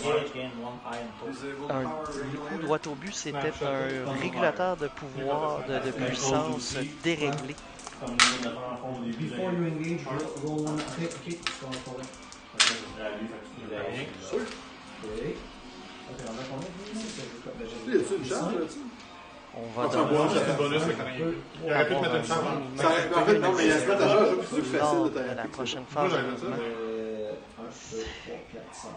coup droit au but, c'était un régulateur de pouvoir, de puissance déréglé. Comme nous, on a fait en fond au début. Before you engage, roll one. Ok, c'est pas un problème. Sûr. Ok. Ok, on a combien? Y a-tu une charge là-dessus? On va Ah, donc Bonus, c'est bonus, le canadien. Il aurait pu te mettre une charge. Ça aurait- En fait, non, mais il y a ce mettre à charge, c'est plus facile lors de de taper. la prochaine Moi, phase de j'avais ça. mouvement. 1, 2, 3, 4, 5.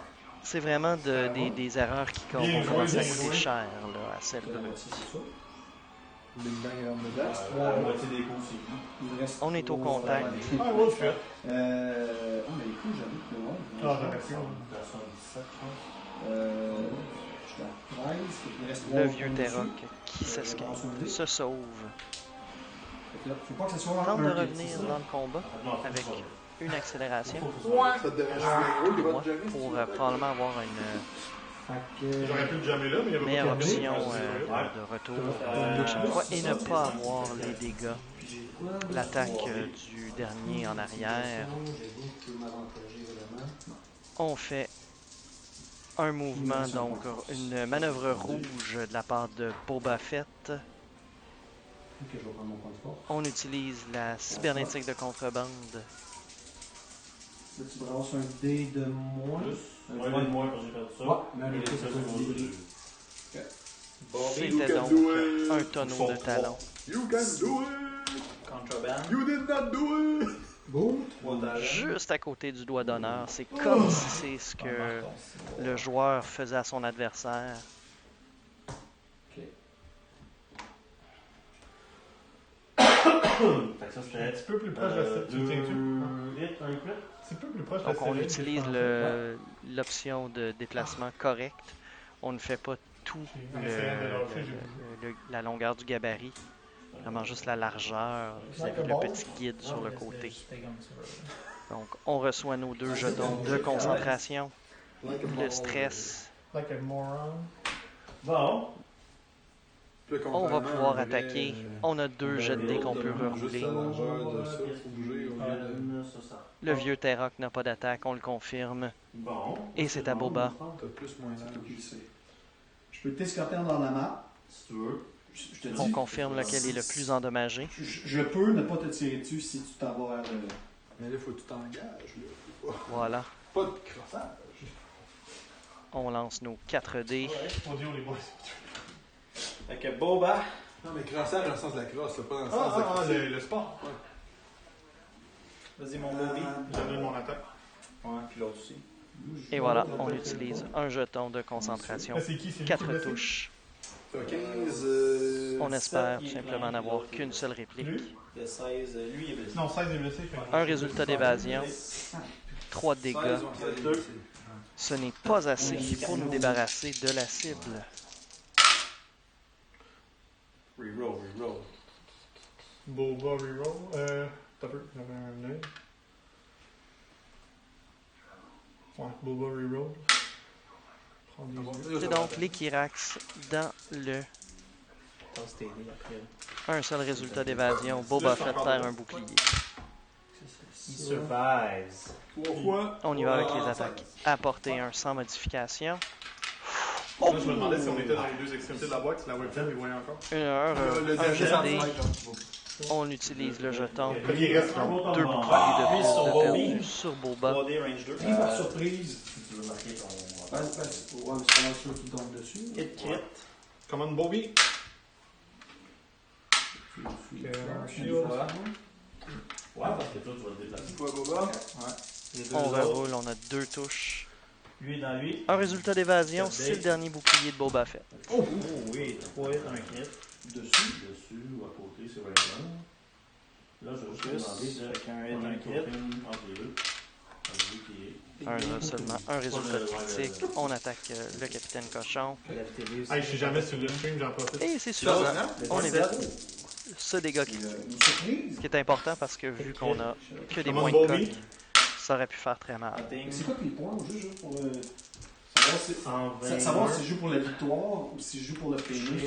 C'est vraiment des erreurs qui vont Bien commencer à joué, bien coûter joué. cher là, à celle La bleue. moitié, c'est ça. La moitié des coups, c'est lui. Il me reste On est au contact. Ah, ouais, je fais. Oh, mais les coups, j'avoue que ouais. Ah, j'aurais pu. 77, je pense. Je suis à 13. Il me reste Le 3 vieux points Terroc dessus. qui s'escape, se sauve. Fait que là, faut pas que ça soit Tente de un hit, revenir c'est ça? dans le combat avec une accélération Ça te dérange bien gros, il va moi, te jamais. pour probablement avoir une Fait que, J'aurais pu le jammer là, mais il y avait meilleure pas de option jammer. de retour la prochaine fois et ne pas avoir les dégâts. L'attaque du dernier en arrière. J'avoue que je peux m'avantager vraiment. On fait un mouvement, donc une manœuvre rouge de la part de Boba Fett. Ok, je vais prendre mon point de force. On utilise la cybernétique de contrebande. Là, tu brasses un dé de moins. Plus. Un de moins quand j'ai perdu ça. Ouais, mais Et le les coup, ça deux peut sont virer. deux. C'était donc un tonneau de talons. You can do it! Contraband. You did not do it! Boom. Juste à côté du doigt d'honneur. C'est comme si c'est ce que le joueur faisait à son adversaire. Ok. Fait que ça, c'était Un petit peu plus proche de la cible. Tu le tiens-tu? 2 hits, un crit. Un petit peu plus proche de la Donc on cible, utilise je pense. l'option de déplacement correcte. On ne fait pas tout En essayant de lâcher, j'ai vu. la longueur du gabarit. Vraiment juste la largeur. Vous avez le petit guide sur le côté. Donc on reçoit nos 2 jetons de concentration. Le stress. Like a moron. Bon. On va pouvoir attaquer. On a 2 jets de dés qu'on peut Juste rerouler. la largeur de ça, faut bouger au lieu de. Ça. Le vieux Terroc n'a pas d'attaque, on le confirme. Bon. Et c'est à Boba. T'as plus moins large. Je peux t'escorter dans la map. Si tu veux. Je te dis. On confirme lequel est le plus endommagé. Je peux ne pas te tirer dessus si tu t'en vas vers le. Mais là, faut que tu t'engages. Là. Voilà. Pas de crossage. On lance nos 4 dés. Audio, les boys. Fait que Boba. Non, mais crossage dans le sens de la crosse, là, pas dans le Ah, sens de ah, ah, crosser. le sport. Vas-y, mon Bobby. J'annule mon attaque. Ouais, puis l'autre aussi. Et voilà, on utilise un jeton de concentration. Là, c'est qui? C'est lui qui 4 est blessé? touches. T'as 15. On espère il est simplement blindé, n'avoir l'autre, qu'une seule réplique. Lui? Le 16, lui, il est blessé. Non, 16 est blessé. Un résultat d'évasion, 3 dégâts. 2. Ce n'est pas assez pour nous débarrasser de la cible. Reroll, reroll. Boba reroll. T'as peu, j'avais un œil. Ouais, Boba reroll. Prends des yeux. C'est donc les Kirax dans le Passe tes dés après. un seul résultat d'évasion. Boba fait taire un bouclier. He survives. 3 fois. On y va avec les attaques à portée 1 sans modification. Là, je me demandais si on était dans les deux extrémités de la boîte, si la webcam il voyait encore. Un jet de dés. On utilise le jeton. Il reste un. 2 boucliers de plus de perdu sur Boba. 3D range 2. Prise par surprise. Si tu veux marquer ton. Ouais, c'est pas mal sûr qu'il tombe dessus. Hit crit. Commande Bobby. Shield. Ouais, parce que toi, tu vas te déplacer. Toi, Boba. Les deux On autres. reroule, on a 2 touches. Lui est dans lui. Un résultat d'évasion, c'est le dernier bouclier de Boba Fett. Oh oui, 3 hits, un crit. Dessus ou à côté, c'est Raven. Là, je vais juste demander de Chacun hit, un crit. entre les deux. Seulement un résultat critique. On attaque le capitaine Cochon. Hey, je suis jamais sur le stream, j'en profite. Et c'est suffisant. On évite ce dégât critique. Ce qui est important parce que vu qu'on a que des points de coque, ça aurait pu faire très mal. C'est quoi tes points au jeu, pour le. Savoir si je joue pour la victoire ou si je joue pour le finish.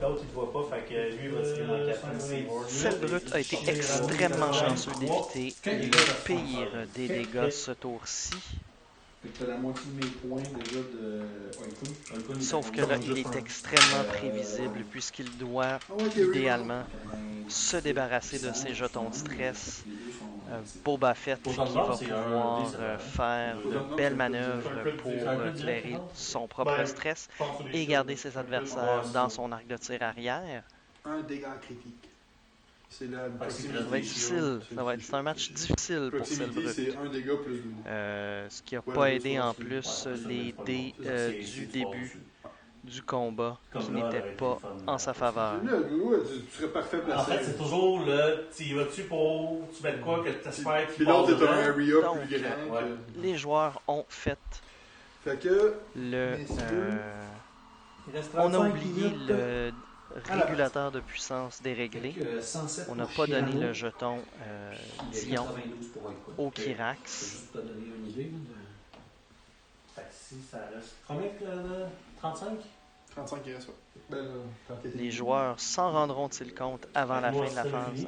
L'autre, il ne voit pas, fait que lui, il va tirer dans 4 Celle brute a été extrêmement chanceux d'éviter le pire des dégâts ce tour-ci. Fait que t'as la moitié de mes points déjà de Oikun. Sauf que là, il est extrêmement prévisible puisqu'il doit idéalement se débarrasser de ses jetons de stress. Boba Fett qui va pouvoir faire de belles manœuvres pour clairer son propre stress et garder ses adversaires dans son arc de tir arrière. Un dégât critique. C'est la Ça va être difficile. C'est un match difficile pour celle brute. C'est un dégât plus 2 dés. Ce qui n'a pas aidé en plus les dés du début du combat qui n'étaient pas en sa faveur. Tu serais parfait placé. En fait, c'est toujours le. Tu y vas-tu pour. Tu mets de quoi que tu espères qu'il Puis l'autre est un area plus Donc, grand. les joueurs ont fait Fait que. le. On a oublié le régulateur de puissance déréglé. On n'a pas donné le jeton Dion au Kirax. Juste pour te donner une idée Fait que si ça reste. Combien que 35? 35 qui reste, ouais. Les joueurs s'en rendront-ils compte avant la fin de la phase,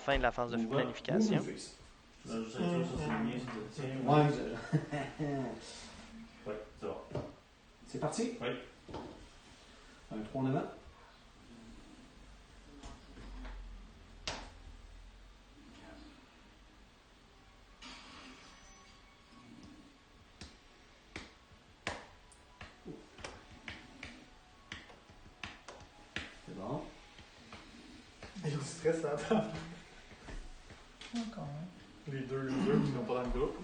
fin de la phase de planification? Là, je sais que ça, c'est le mien, c'est le tien. Ouais, Ouais, c'est bon. c'est parti? Oui. Un 3 en avant. C'est bon. Il y a du stress à la table. Les deux qui n'ont pas dans le groupe.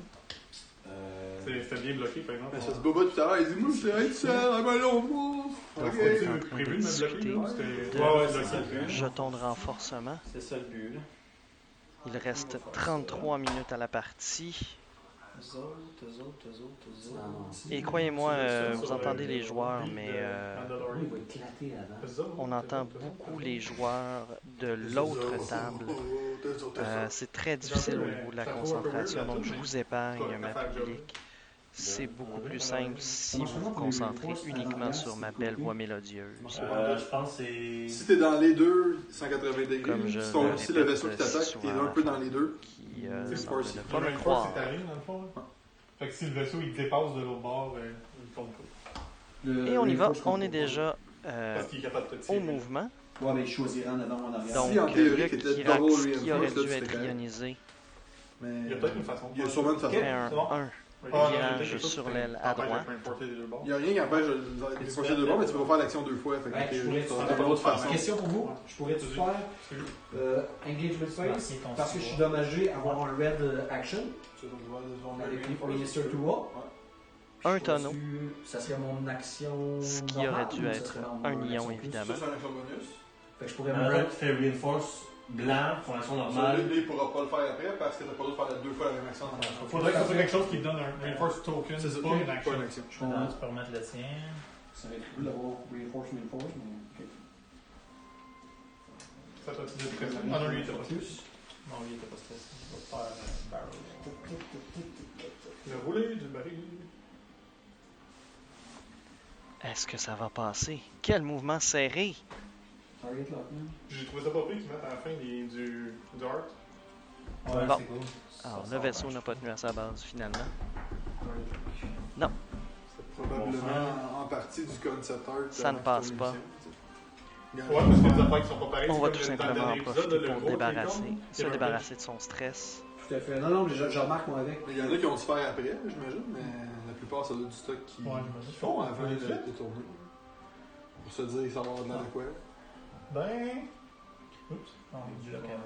C'était bien bloqué, par exemple. Mais ça se boba tout à l'heure, il dit moi je vais être seul, un ballon de moi. Donc, Ok. on est en train Prévu de de me discuter bloquer, c'était. de c'est ça le but. jetons de renforcement. C'est ça le but, là. Il reste 33 minutes à la partie. Eux autres. Et croyez-moi, vous entendez les joueurs, mais Oui, il va éclater avant. on entend beaucoup les joueurs de l'autre table. C'est très difficile au niveau de la concentration, donc je vous épargne ma public. C'est beaucoup plus simple si vous vous concentrez uniquement sur ma belle voix mélodieuse. Je pense que c'est. Si t'es dans les deux, 180 degrés, Comme je si t'as aussi le répète vaisseau qui t'attaque, si t'es souvent, un peu dans les deux. Qui C'est semble Force. ne pas Le me main force croire. est allé, dans le fond. Là. Fait que si le vaisseau il dépasse de l'autre bord, il compte pas. Et on y va, on est déjà Parce qu'il est capable de te tirer. au mouvement. Ouais, mais il choisira en avant ou en arrière. Donc, Si, en théorie, le t'étais Kirax double qui aurait reinforce, là, dû tu être serais correct. ionisé Mais Il y a peut-être une façon. il y a sûrement une façon. fait un c'est bon. 1. Ah, virage sur l'aile à droite. Il n'y a rien qui empêche de les projeter de bord, mais tu peux pas faire l'action deux fois. Fait que Ouais, je pourrais- t'as pas le droit de faire ça. Question pour vous. Je pourrais-tu faire Engagement Phase parce que je suis dommagé avoir un Red Action avec Minister Tua. Un tonneau, Ça serait mon action. ce qui normale aurait dû ou ça être serait mon un action lion plus? évidemment. Ça, c'est un action bonus. Fait que je pourrais Un me autre qui fait Reinforce blanc, formation normale. Celui-là, il pourra pas le faire après parce que t'as pas le droit de faire deux fois la même action. Il faudrait que ce soit quelque chose qui te donne un reinforce token, C'est ça, pas une action. pas une action. Je Là, comprends. tu peux remettre le tien. Ça va être cool d'avoir Reinforce, mais ok. Ça t'a dit de présent. Ah non, lui, il était pas plus. Non, lui, il était pas stressé. Il va faire barrel. Le roulé du baril. Est-ce que ça va passer? Quel mouvement serré! Target lock, man. J'ai trouvé ça pas pire qu'ils mettent à la fin du art. Ouais, Bon. c'est cool. Alors, Ça le sort vaisseau vachement. n'a pas tenu à sa base finalement. C'est probablement en partie du concept art. Ça ne passe pas. Ouais, parce qu'il y a des affaires qui sont pas pareilles. On va c'est tout comme dans le simplement en dernier profiter épisode, le pour gros débarrasser, Telecom, se débarrasser de son stress. Tout à fait. Non, non, mais je remarque moi avec. Il y en a qui ont dû faire après, j'imagine, mais la plupart, ça doit être du stock qui Ouais, j'imagine. font avant Ouais, de tourner. Pour se dire que ça va avoir de l'air quoi. Ben. Oups. Non, il est du local.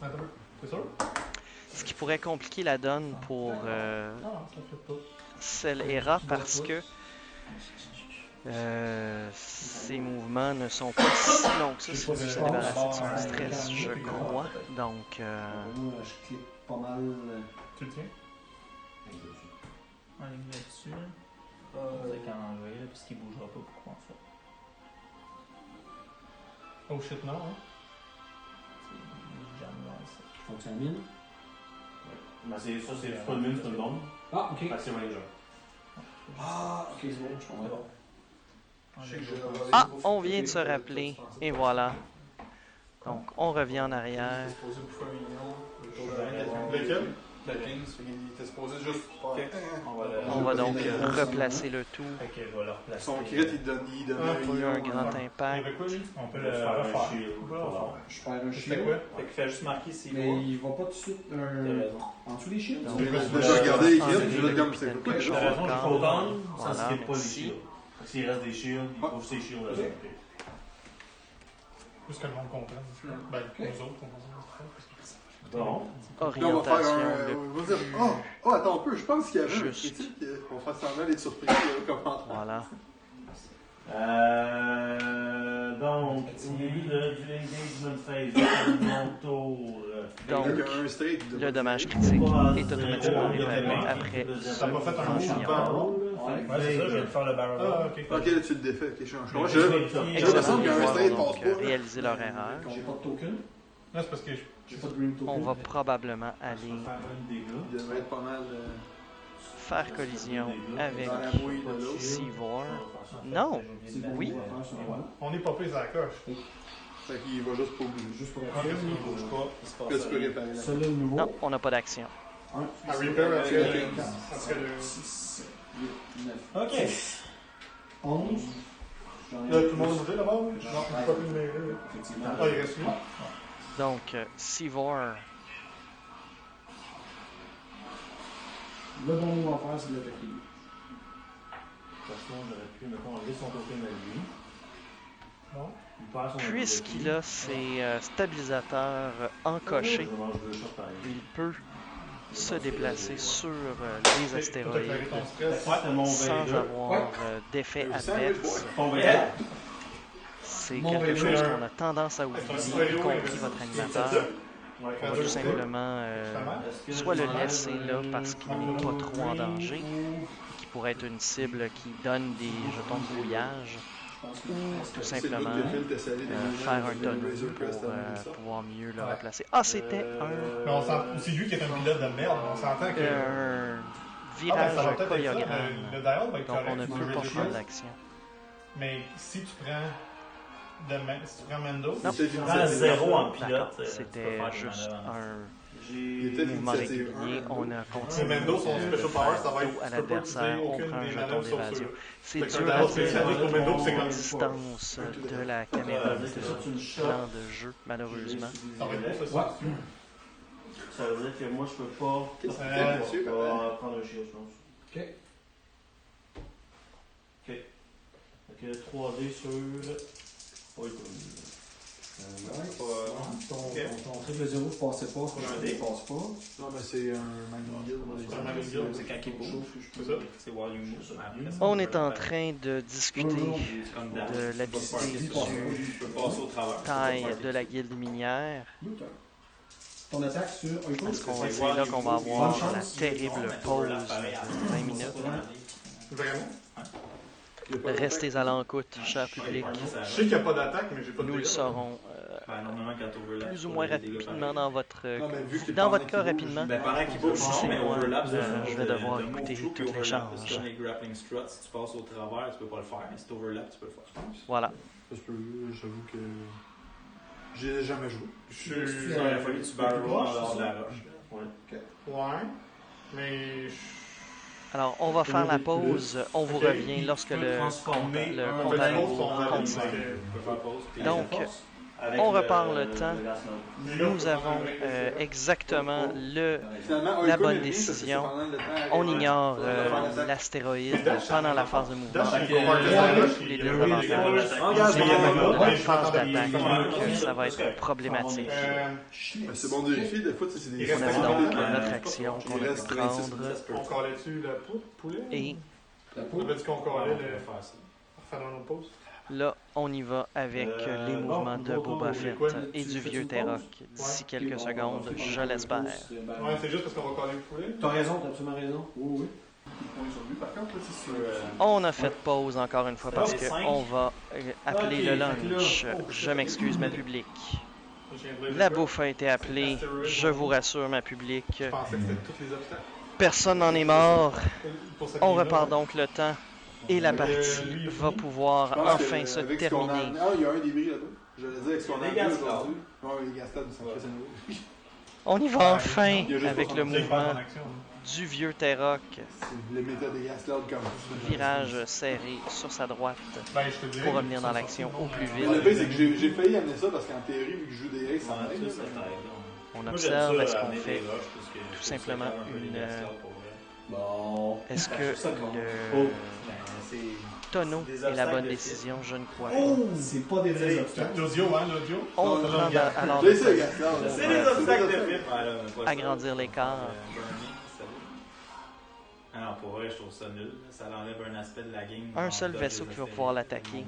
Attends, c'est sûr? Ce qui pourrait compliquer la donne pour Cell parce que ses mouvements ne sont pas si longs que ça si on veut se débarrasser de son stress, je crois. Donc, Moi, je clique pas mal. Tu le tiens? En ligne là-dessus. On dirait qu'en enlever, là, parce qu'il bougera pas pour qu'on fait. Oh shit, non, hein? Je fonctionne bien. Ben, c'est pas une mine, c'est une bombe. Ah, ok. C'est Ranger. Ah, ok, c'est bon, je comprends. ah, on vient de se rappeler, et voilà. Donc, on revient en arrière. Il était supposé bouffer un million. Lequel? La Kings, il était supposé juste. On va donc replacer le tout. Fait que je vais le replacer. Son crit, il donne Pour un grand Il y impact. avait quoi, lui? On peut le refaire. Je perds un C'était shield. quoi? Fait qu'il fait juste marquer s'il Mais va. il va pas tout de suite en dessous des shields. Donc, Je me suis on va déjà regardé les enlever kills, je vais te dire, le c'est capitaine quoi, Cochon T'as raison, j'ai encore. pas autant, ça Voilà, skip pas les merci. shields. Fait que s'il reste des shields, il faut ses shields à sauter. Plus que le monde comprenne. Ben, nous autres, on comprend. Bon. Là, on va faire Orientation un. le On va dire. Oh, attends un peu, je pense qu'il y avait un Juste. critique. On va faire semblant d'être surpris, là, comme en Voilà. Donc, au début du engagement phase, mon tour. Donc, Avec un straight. le dommage critique est automatiquement réparé après Ça m'a fait un son move chien. Ouais, c'est ça, je viens de faire le barrel roll. Ah, ok. Ok, là tu le défais, ok, je change. Moi, Excellent. j'ai Excellent. l'impression Ils qu'un vont straight donc passe pas. là. réaliser leur erreur. J'ai pas de token. Là, c'est parce que J'ai pas de green token. On va probablement aller Faire un dégât. Il devrait être pas mal faire collision avec dans la mouille de l'autre. Sivor. Non. C'est bon, Oui. on va faire sur moi. on est pas pris à la coche. Fait qu'il va juste pas bouger. Juste pour Ok, être sûr. Il bouge pas, il se passe Là, tu peux rien. réparer la. Celui-là, le nouveau. Non, on n'a pas d'action. À repair après le. 6, 8, 9. Ok. 11. Là, tout le monde a bougé là-bas? Non, j'ai pas pu le mêler. Effectivement. Ah, il reste lui. Donc, Sivor, Le bon mot à faire, c'est de l'attaquer. Franchement, j'aurais pu, mettons, enlever son token à lui. Non. Il perd son puisqu'il a ses stabilisateurs encochés, Je mange 2 shots par il peut se déplacer sur les T'as astéroïdes claqué ton stress. Ouais, t'as mon sans Vader. avoir d'effet adverse. Ton Vader. C'est Mon quelque Vader. chose qu'on a tendance à oublier, y compris votre animateur. Ouais, On va tout simplement soit le laisser là parce qu'il n'est pas trop en danger, et qui pourrait être une cible qui donne des jetons de brouillage, ou tout simplement faire un tonneau pour pouvoir mieux le replacer. Ah, c'était Mais c'est lui qui est un pilote de merde, on s'entend que. un Ah, ben, virage ça va peut-être être ça. choréogramme. Le dial va être Donc on ne correct. peut pas prendre d'action. Mais si tu prends. Si tu prends Mendo. Non. Tu prends 0 en pilote. D'accord, tu peux c'était faire des juste manœuvres. un était mouvement l'initiative régulier. 1. On a C'est continué Mendo, son de special power, ça va faire être. dos à Tu peux pas utiliser l'adversaire. On aucune prend un des jeton manœuvres sauf d'évasion. ceux-là. C'est Fait qu'un dur dial à spécial dire pour Mendo, c'est la comme. distance de la caméra Ça veut dire que ça, tu le de shots. plan de jeu, malheureusement. Ça va être beau, ça. Ouais. Ça veut dire que moi, je peux pas Monsieur, prendre un shield, je pense. Ok. Ok. Fait que 3D sur. Oui, Ton triple 0 ne passait pas, un ne dé. passe pas. Non, mais c'est un Magnum Guild. C'est un Magnum Guild. C'est quand il bouge. C'est ça? C'est while you move. On est en train de discuter C'est comme dans. de l'habilité Tu peux passer au travers. taille de la guilde minière. Ton attaque sur un coup. Parce qu'on c'est là qu'on va avoir la terrible pause de 20 minutes. Vraiment? Restez à l'encoute, cher public. Je sais qu'il n'y a pas d'attaque, mais j'ai pas de Nous le dégâts. saurons Normalement, quand overlap. plus ou moins rapidement dans votre Non, mais vu que t'es dans pas votre en cas équilibre, rapidement. Ben, pendant qu'il bouge, Si non, c'est mais moi, overlap, je vais devoir écouter tout tout l'échange. C'est comme les grappling struts, si tu passes au travers, tu peux pas le faire. Mais si tu overlap, tu peux le faire. Voilà. Ça se peut, j'avoue que. J'ai jamais joué. Je Il suis. aurait fallu que tu barrel roll en dehors de la roche. Ouais. Mais. Alors, on va faire la pause. On vous Ok. revient lorsque le transformer le un compte à Fait que rebours son continue. Tu peux faire pause. puis- Donc, On repart le temps. Nous avons exactement la bonne décision. On ignore l'astéroïde pendant la phase de mouvement. Les désavantages. Dans la phase d'attaque, donc ça va être problématique. C'est bon de vérifier, des fois, c'est des... On avait donc notre action qu'on a pu prendre. On collait-tu le poulet? Et On avait dit qu'on collait le... Faire un autre pause? là, on y va avec les mouvements de Boba Fett et du vieux Terok. D'ici quelques secondes, je l'espère. Ouais, c'est juste parce qu'on va coller le poulet. T'as raison, t'as absolument raison. Oui, oui. On a fait pause encore une fois parce qu'on va appeler le lunch. Je m'excuse, ma public. La bouffe a été appelée. Je vous rassure, ma public. Je pensais que c'était tous les obstacles. Personne n'en est mort. Pour cette On game-là, repart donc le temps et la partie va pouvoir enfin se terminer. Ah, il y a un débris là-bas. Je le dis avec ce qu'on a vu aujourd'hui. Non, les Gastades, c'est très nouveau. On y va enfin Il y a juste avec pas le son- mouvement du vieux Terok. C'est le méthode des Gastades comme ça. Virage serré sur sa droite Ben, je te dirais pour que revenir dans ça, l'action au plus Mais le vite. pire, c'est que j'ai failli amener ça parce qu'en théorie, vu que je joue des Aces, ça Ouais, m'aide. ça, ça t'aide. On Moi, observe, j'aime ça, est-ce qu'on amener fait des rushs, parce que tout je simplement trouve ça un peu une, des Gastades pour vrai. Bon. Est-ce que Oh, le ben, c'est... tonneau des est la obstacles bonne de décision? Je ne crois pas. Oh! C'est pas des vrais obstacles. L'audio, hein, l'audio. On Non, prend regarde. alors J'ai ça, les Gastades. C'est des obstacles de film. Ah, là, on a pas agrandir ça. l'écart. Bernie, salut. Ah non, pour vrai, je trouve ça nul. Ça enlève un aspect de la game. Un seul vaisseau qui va pouvoir l'attaquer.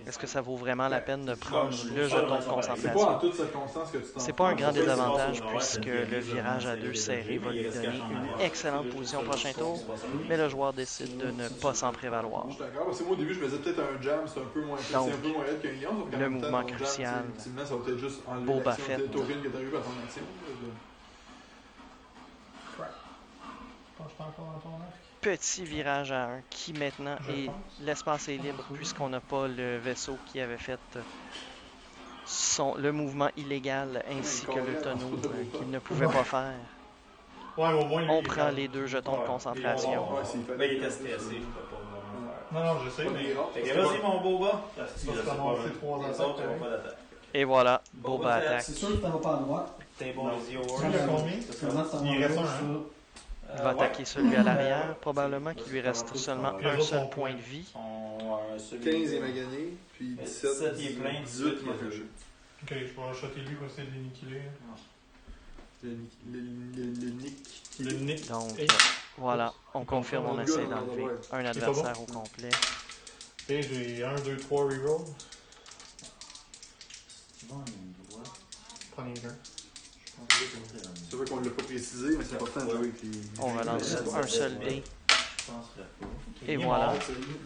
Est-ce que ça vaut vraiment la peine de prendre le jeton de C'est pas en concentration? toute circonstance que tu t'en C'est pas un grand C'est ça, désavantage c'est ça, puisque ouais, le virage à deux serré va lui donner une excellente position au prochain tour, mais le joueur décide de ne pas s'en prévaloir. Je suis d'accord, parce que moi au début je faisais peut-être un jam, c'est un peu moins c'est Donc, un peu moins raide qu'un Ion, sauf qu'en le même temps, mouvement ton jam, crucial. ultimement, ça va peut-être juste enlever Boba l'action Fett. de token que t'as eu par ton action. Petit virage à 1 qui maintenant est l'espace est libre puisqu'on n'a pas le vaisseau qui avait fait le mouvement illégal ainsi que le tonneau qu'il ne pouvait pas faire. Ouais, mais au moins, lui, On il est prend calme. les deux jetons de concentration. Ouais, s'il fait. Ben, il était stressé, je peux pas vraiment faire. Non, non, je sais, mais. Fait que vas-y, mon Boba. C'est parce qu'on a lancé 3 Les attaques. autres, ils vont pas d'attaque. Et voilà, Boba attaque. C'est sûr que t'en vas pas à droite. T'es bon, les yeux. Tu l'as combien? Comment t'en Il vas reste à un, gauche, hein? Il va attaquer celui à l'arrière, probablement qu'il lui reste seulement un seul point de vie. 15 il m'a gagné, puis 17, 17 il est plein, 18 il m'a fait jeu. Ok, je vais shotter lui pour essayer de l'anniquiler. Le nick. Le nick. Donc, voilà, on confirme, on essaie d'enlever un adversaire au complet. Et j'ai 1, 2, 3 reroll. Prenez un. C'est vrai qu'on l'a pas précisé, mais c'est important de jouer avec les. On relance un seul dé. Et voilà,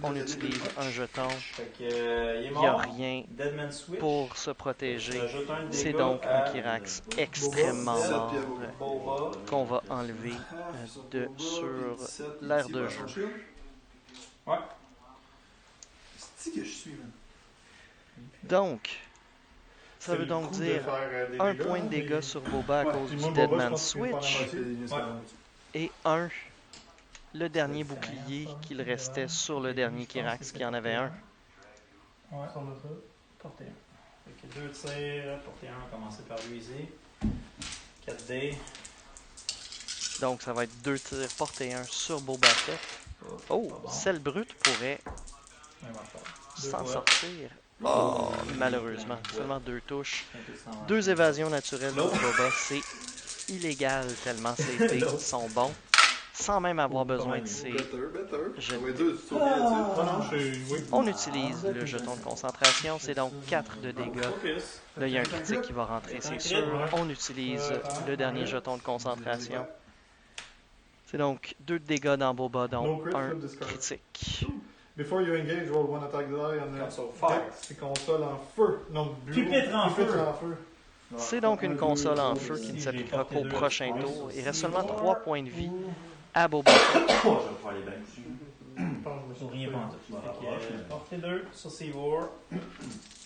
on utilise un jeton. Fait que, il est Il n'y a mort. rien Deadman Switch. pour se protéger. J'ajoute un C'est dégât donc à un Kyrax extrêmement mort Boba. qu'on va enlever sur l'aire de jeu. Ouais. C'est que je suis, man. Donc, ça C'est veut le donc coup de dire faire, des un dégâts, point de mais- dégâts sur Boba à Ouais, cause puis du moi, Boba, je Deadman pense qu'il est pas Switch dans la et un, le dernier bouclier qu'il restait sur le dernier Kyrax qui en avait un. Ouais, on a ça. Portée 1. Fait que 2 tirs, portée 1, on va commencer par ruiser. 4 dés. Donc, ça va être 2 tirs portés 1 sur Boba Fett. Oh, celle brute pourrait Même affaire. s'en sortir. Oh, malheureusement, seulement 2 touches. 2 évasions naturelles pour Boba, c'est illégal tellement ces dés sont bons, sans même avoir besoin de ces... Better. Je- On va dire, tu sauves Non, non, oui. On utilise le jeton de concentration, c'est donc 4 de dégâts. Focus. Là, il y a un critique qui va rentrer, c'est sûr. On utilise le dernier jeton de concentration. C'est donc 2 de dégâts dans Boba, donc un critique. Before you engage, roll one attack die on the Console fire. C'est console en feu. Non, bureau. Pupitre en feu. Pupitre en feu. C'est donc une console en feu qui ne s'appliquera qu'au prochain tour. Il reste seulement 3 points de vie à Boba. Je vais faire les bains. Pense-moi ça. Pour rien prendre. Fait que, portée 2 sur Seavor.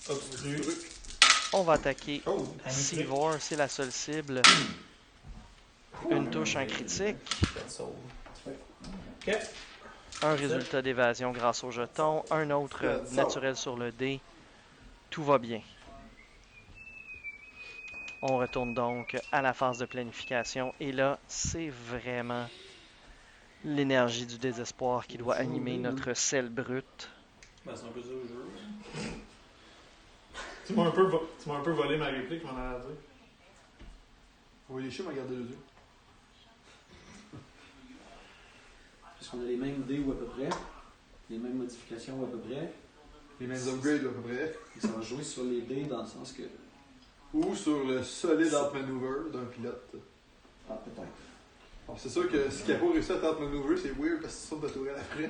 Obstru. On va attaquer Oh, Seavor, c'est la seule cible. Une touche, un critique. Ça te sauve. Ok. Un résultat d'évasion grâce au jeton. Un autre naturel sur le dé. Tout va bien. On retourne donc à la phase de planification. Et là, c'est vraiment l'énergie du désespoir qui doit animer notre sel brut. Ben, c'est un peu ça le jeu. Tu m'as un peu volé ma réplique, m'en allais dire. Vous voyez les chiens, m'a gardé les yeux. Parce qu'on a les mêmes dés ou à peu près, les mêmes modifications ou à peu près. Les mêmes upgrades à peu près. Et ça va jouer sur les dés dans le sens que. Ou sur le solide outmaneuver d'un pilote. Ah, peut-être. Alors, c'est sûr que si Capo réussit à outmaneuver, c'est weird parce que tu sautes de tourelle après.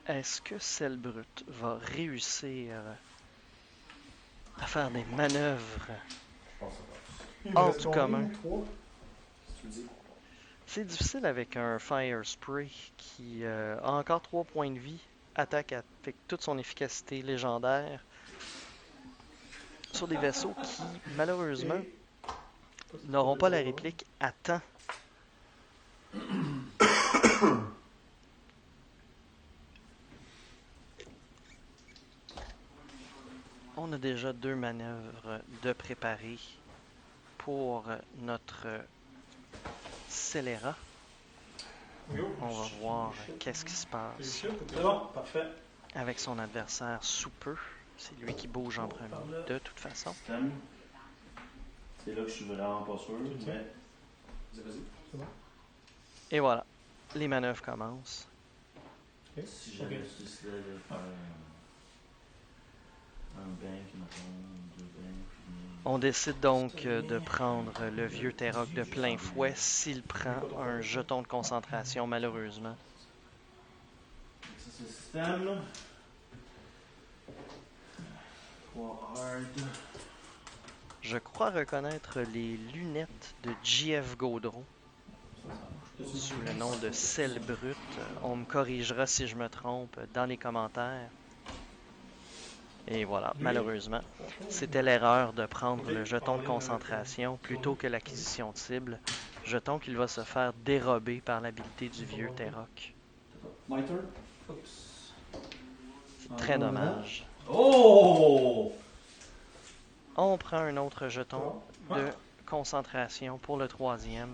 Est-ce que Sel Brut va réussir à faire des manœuvres hors du commun? C'est difficile avec un Fire Spray qui a encore 3 points de vie, attaque avec toute son efficacité légendaire sur des vaisseaux qui, malheureusement, n'auront pas la réplique à temps. On a déjà 2 manœuvres de préparer pour notre scélérat. On va voir qu'est-ce qui se passe C'est bon, parfait. avec son adversaire sous peu. C'est lui qui bouge en premier, de toute façon. C'est là que je suis vraiment pas sûr. Mais... Vas-y. Et voilà, les manœuvres commencent. Si j'avais décidé de faire un bank, mettons, 2 banks. On décide donc de prendre le vieux Terroc de plein fouet s'il prend un jeton de concentration, malheureusement. Ça, c'est le système. 3 hard. Je crois reconnaître les lunettes de J.F. Gaudreau sous le nom de Sel Brut. On me corrigera si je me trompe dans les commentaires. Et voilà, malheureusement, c'était l'erreur de prendre le jeton de concentration plutôt que l'acquisition de cible. Jeton qu'il va se faire dérober par l'habilité du vieux Terroc. My turn. C'est très dommage. Oh! On prend un autre jeton de concentration pour le 3e.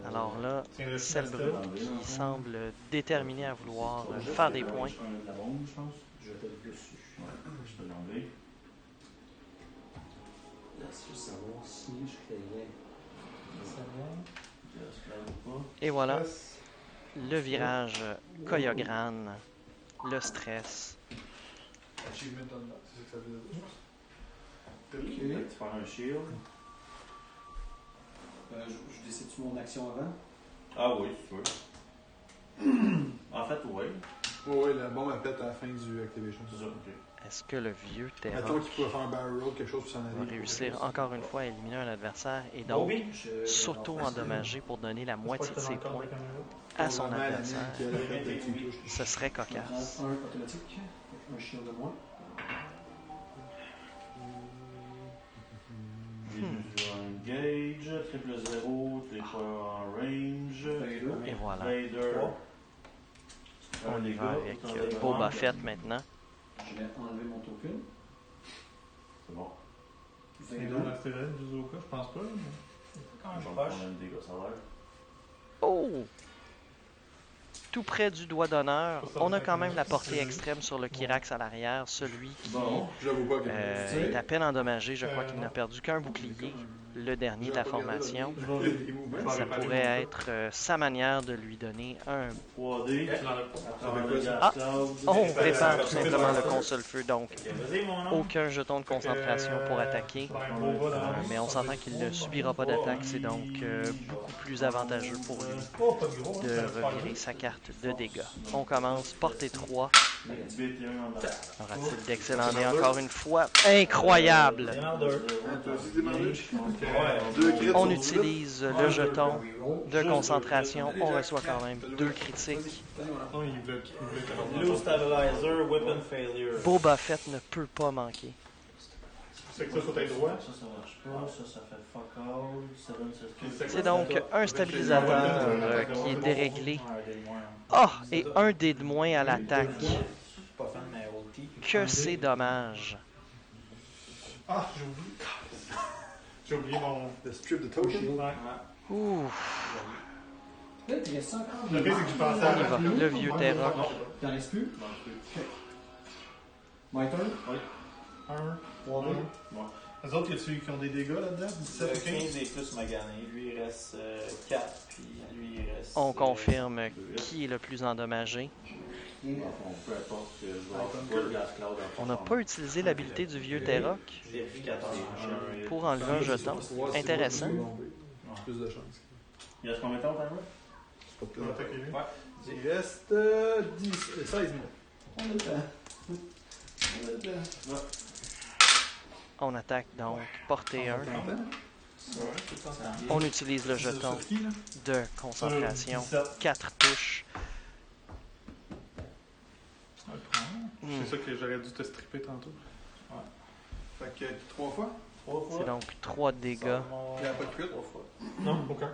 Alors là, Sel Brut qui semble déterminé à vouloir faire des points. La bombe, je pense. Je vais être dessus. Ouais, je peux l'enlever. Laisse-moi savoir si je créerais. Et voilà, le virage Koyogran, le stress. Achievement unlocked, c'est ça que ça veut dire. Tu faire un shield. Je décide-tu mon action avant? Ah oui, tu veux. En fait, oui. Oui, la bombe elle pète à la fin du activation. C'est ça, ok. Est-ce que le vieux Mettons Terroc qu'il pourrait faire un barrel roll, quelque chose pour s'en va aller. réussir encore une fois à éliminer un adversaire et donc s'auto-endommager pour donner la moitié de ses points à son adversaire? Ce serait cocasse. Un automatique, un shield de moins. J'ai juste un gauge, triple 0, t'es pas en range. Et voilà, Raider. on y va avec Boba Fett maintenant. Je vais enlever mon token. C'est bon. C'est dans l'astéroïde du Zoka, je pense pas. C'est quand Je même vais proche. prendre un dégât salaire. Oh! Tout près du doigt d'honneur. On a quand même la portée extrême sur le Kyrax à l'arrière, celui qui Bon. J'avoue pas que. est à peine endommagé. Je crois qu'il n'a perdu qu'un bouclier, le dernier de la formation. Ça pourrait être sa manière de lui donner un... 3D. Ah! On prépare tout simplement le console-feu, donc Vas-y, mon nom. aucun jeton de concentration pour attaquer. Mais on s'entend qu'il ne subira pas d'attaque, c'est donc beaucoup plus avantageux pour lui de revirer sa carte de dégâts. On commence, portée 3. Aura-t-il d'excellents dés encore une fois? Incroyable! On utilise le jeton de concentration. On reçoit quand même 2 critiques. Non, il bloque. Blue Stabilizer, Weapon Failure. Boba Fett ne peut pas manquer. C'est que ça sur tes droits. Ça marche pas. Ça fait fuck all. C'est donc un stabilisateur qui est déréglé. Ah! Et un dé de moins à l'attaque. Pas fan, mais OT. Que c'est dommage. Ah, j'ai oublié. J'ai oublié mon. Le strip de token. Ouais. Ouh. Là, il te reste 50. Le pire, c'est que je pensais On à y va. Le vieux Terra. T'en restes plus? My turn? Oui. 1, 3 2. Les autres, y a-tu qui ont des dégâts là-dedans? 17 ou 15? 15 et plus magané. Lui, il reste 4, puis lui, il reste. On confirme qui est le plus endommagé. Peu importe, je vais pas Glass Cloud. On n'a pas utilisé l'habilité du vieux Terroc Vérificateur. pour enlever un jeton. Intéressant. Plus de chance. Il reste combien de temps, timer? C'est pas On va attaquer lui. Il reste 16 minutes. On a le temps. On a le temps. On attaque donc portée 1. On utilise le jeton de concentration. 4 touches. C'est ça que j'aurais dû te stripper tantôt. Fait que 3 fois. C'est donc 3 dégâts. Il n'y a pas de crit. 3 fois. Non, aucun.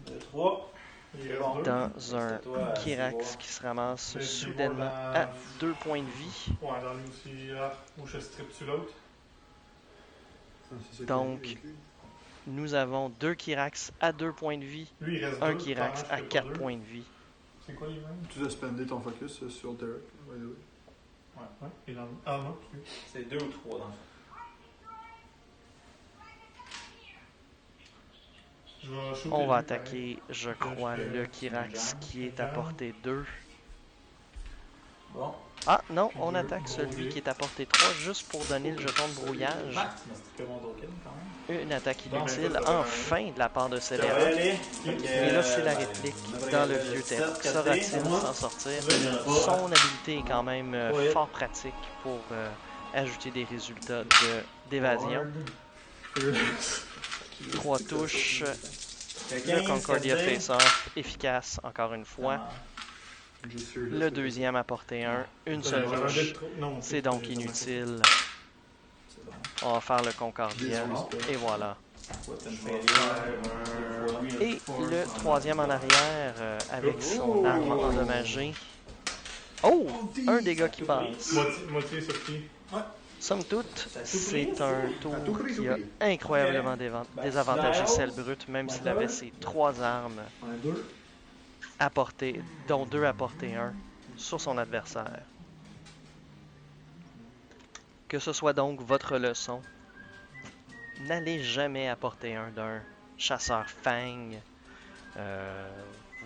2, 3. Il reste 2. Dans un Kyrax qui se ramasse soudainement à 2 points de vie. Ouais, dans lui aussi, là, où je strip-tu l'autre. Donc, nous avons 2 Kyrax à 2 points de vie. Lui, il reste Un 2. Kyrax à 4 points de vie. C'est quoi les mêmes? Tu dois spender ton focus sur le Terra. Ouais. Il en... Ah non, excuse. C'est 2 ou 3 dans le fond. Je vais shooter On va lui, attaquer, je crois, le Kyrax qui est à portée 2. Bon. Ah non, on attaque celui qui est à portée 3 juste pour donner le jeton de brouillage. Tu m'as strippé mon token quand même. Une attaque inutile, enfin, de la part de Ça va Scélérat. aller. Et là, c'est la réplique dans le vieux Terra. Saura-t-il s'en sortir? Son habilité est quand même fort pratique pour ajouter des résultats d'évasion. 3 touches. Le Concordia Face-Off, efficace encore une fois. Le deuxième à portée 1, une seule touche. C'est donc inutile. On va faire le Concordia. Et voilà. Et le troisième en arrière avec son arme endommagée. Oh! Un dégât qui passe. Moitié sur qui? Somme toute, c'est un tour qui a incroyablement désavantagé Celle Brute, même s'il avait ses 3 armes à portée, dont 2 à portée 1, sur son adversaire. Que ce soit donc votre leçon, n'allez jamais à portée 1 d'un chasseur fang.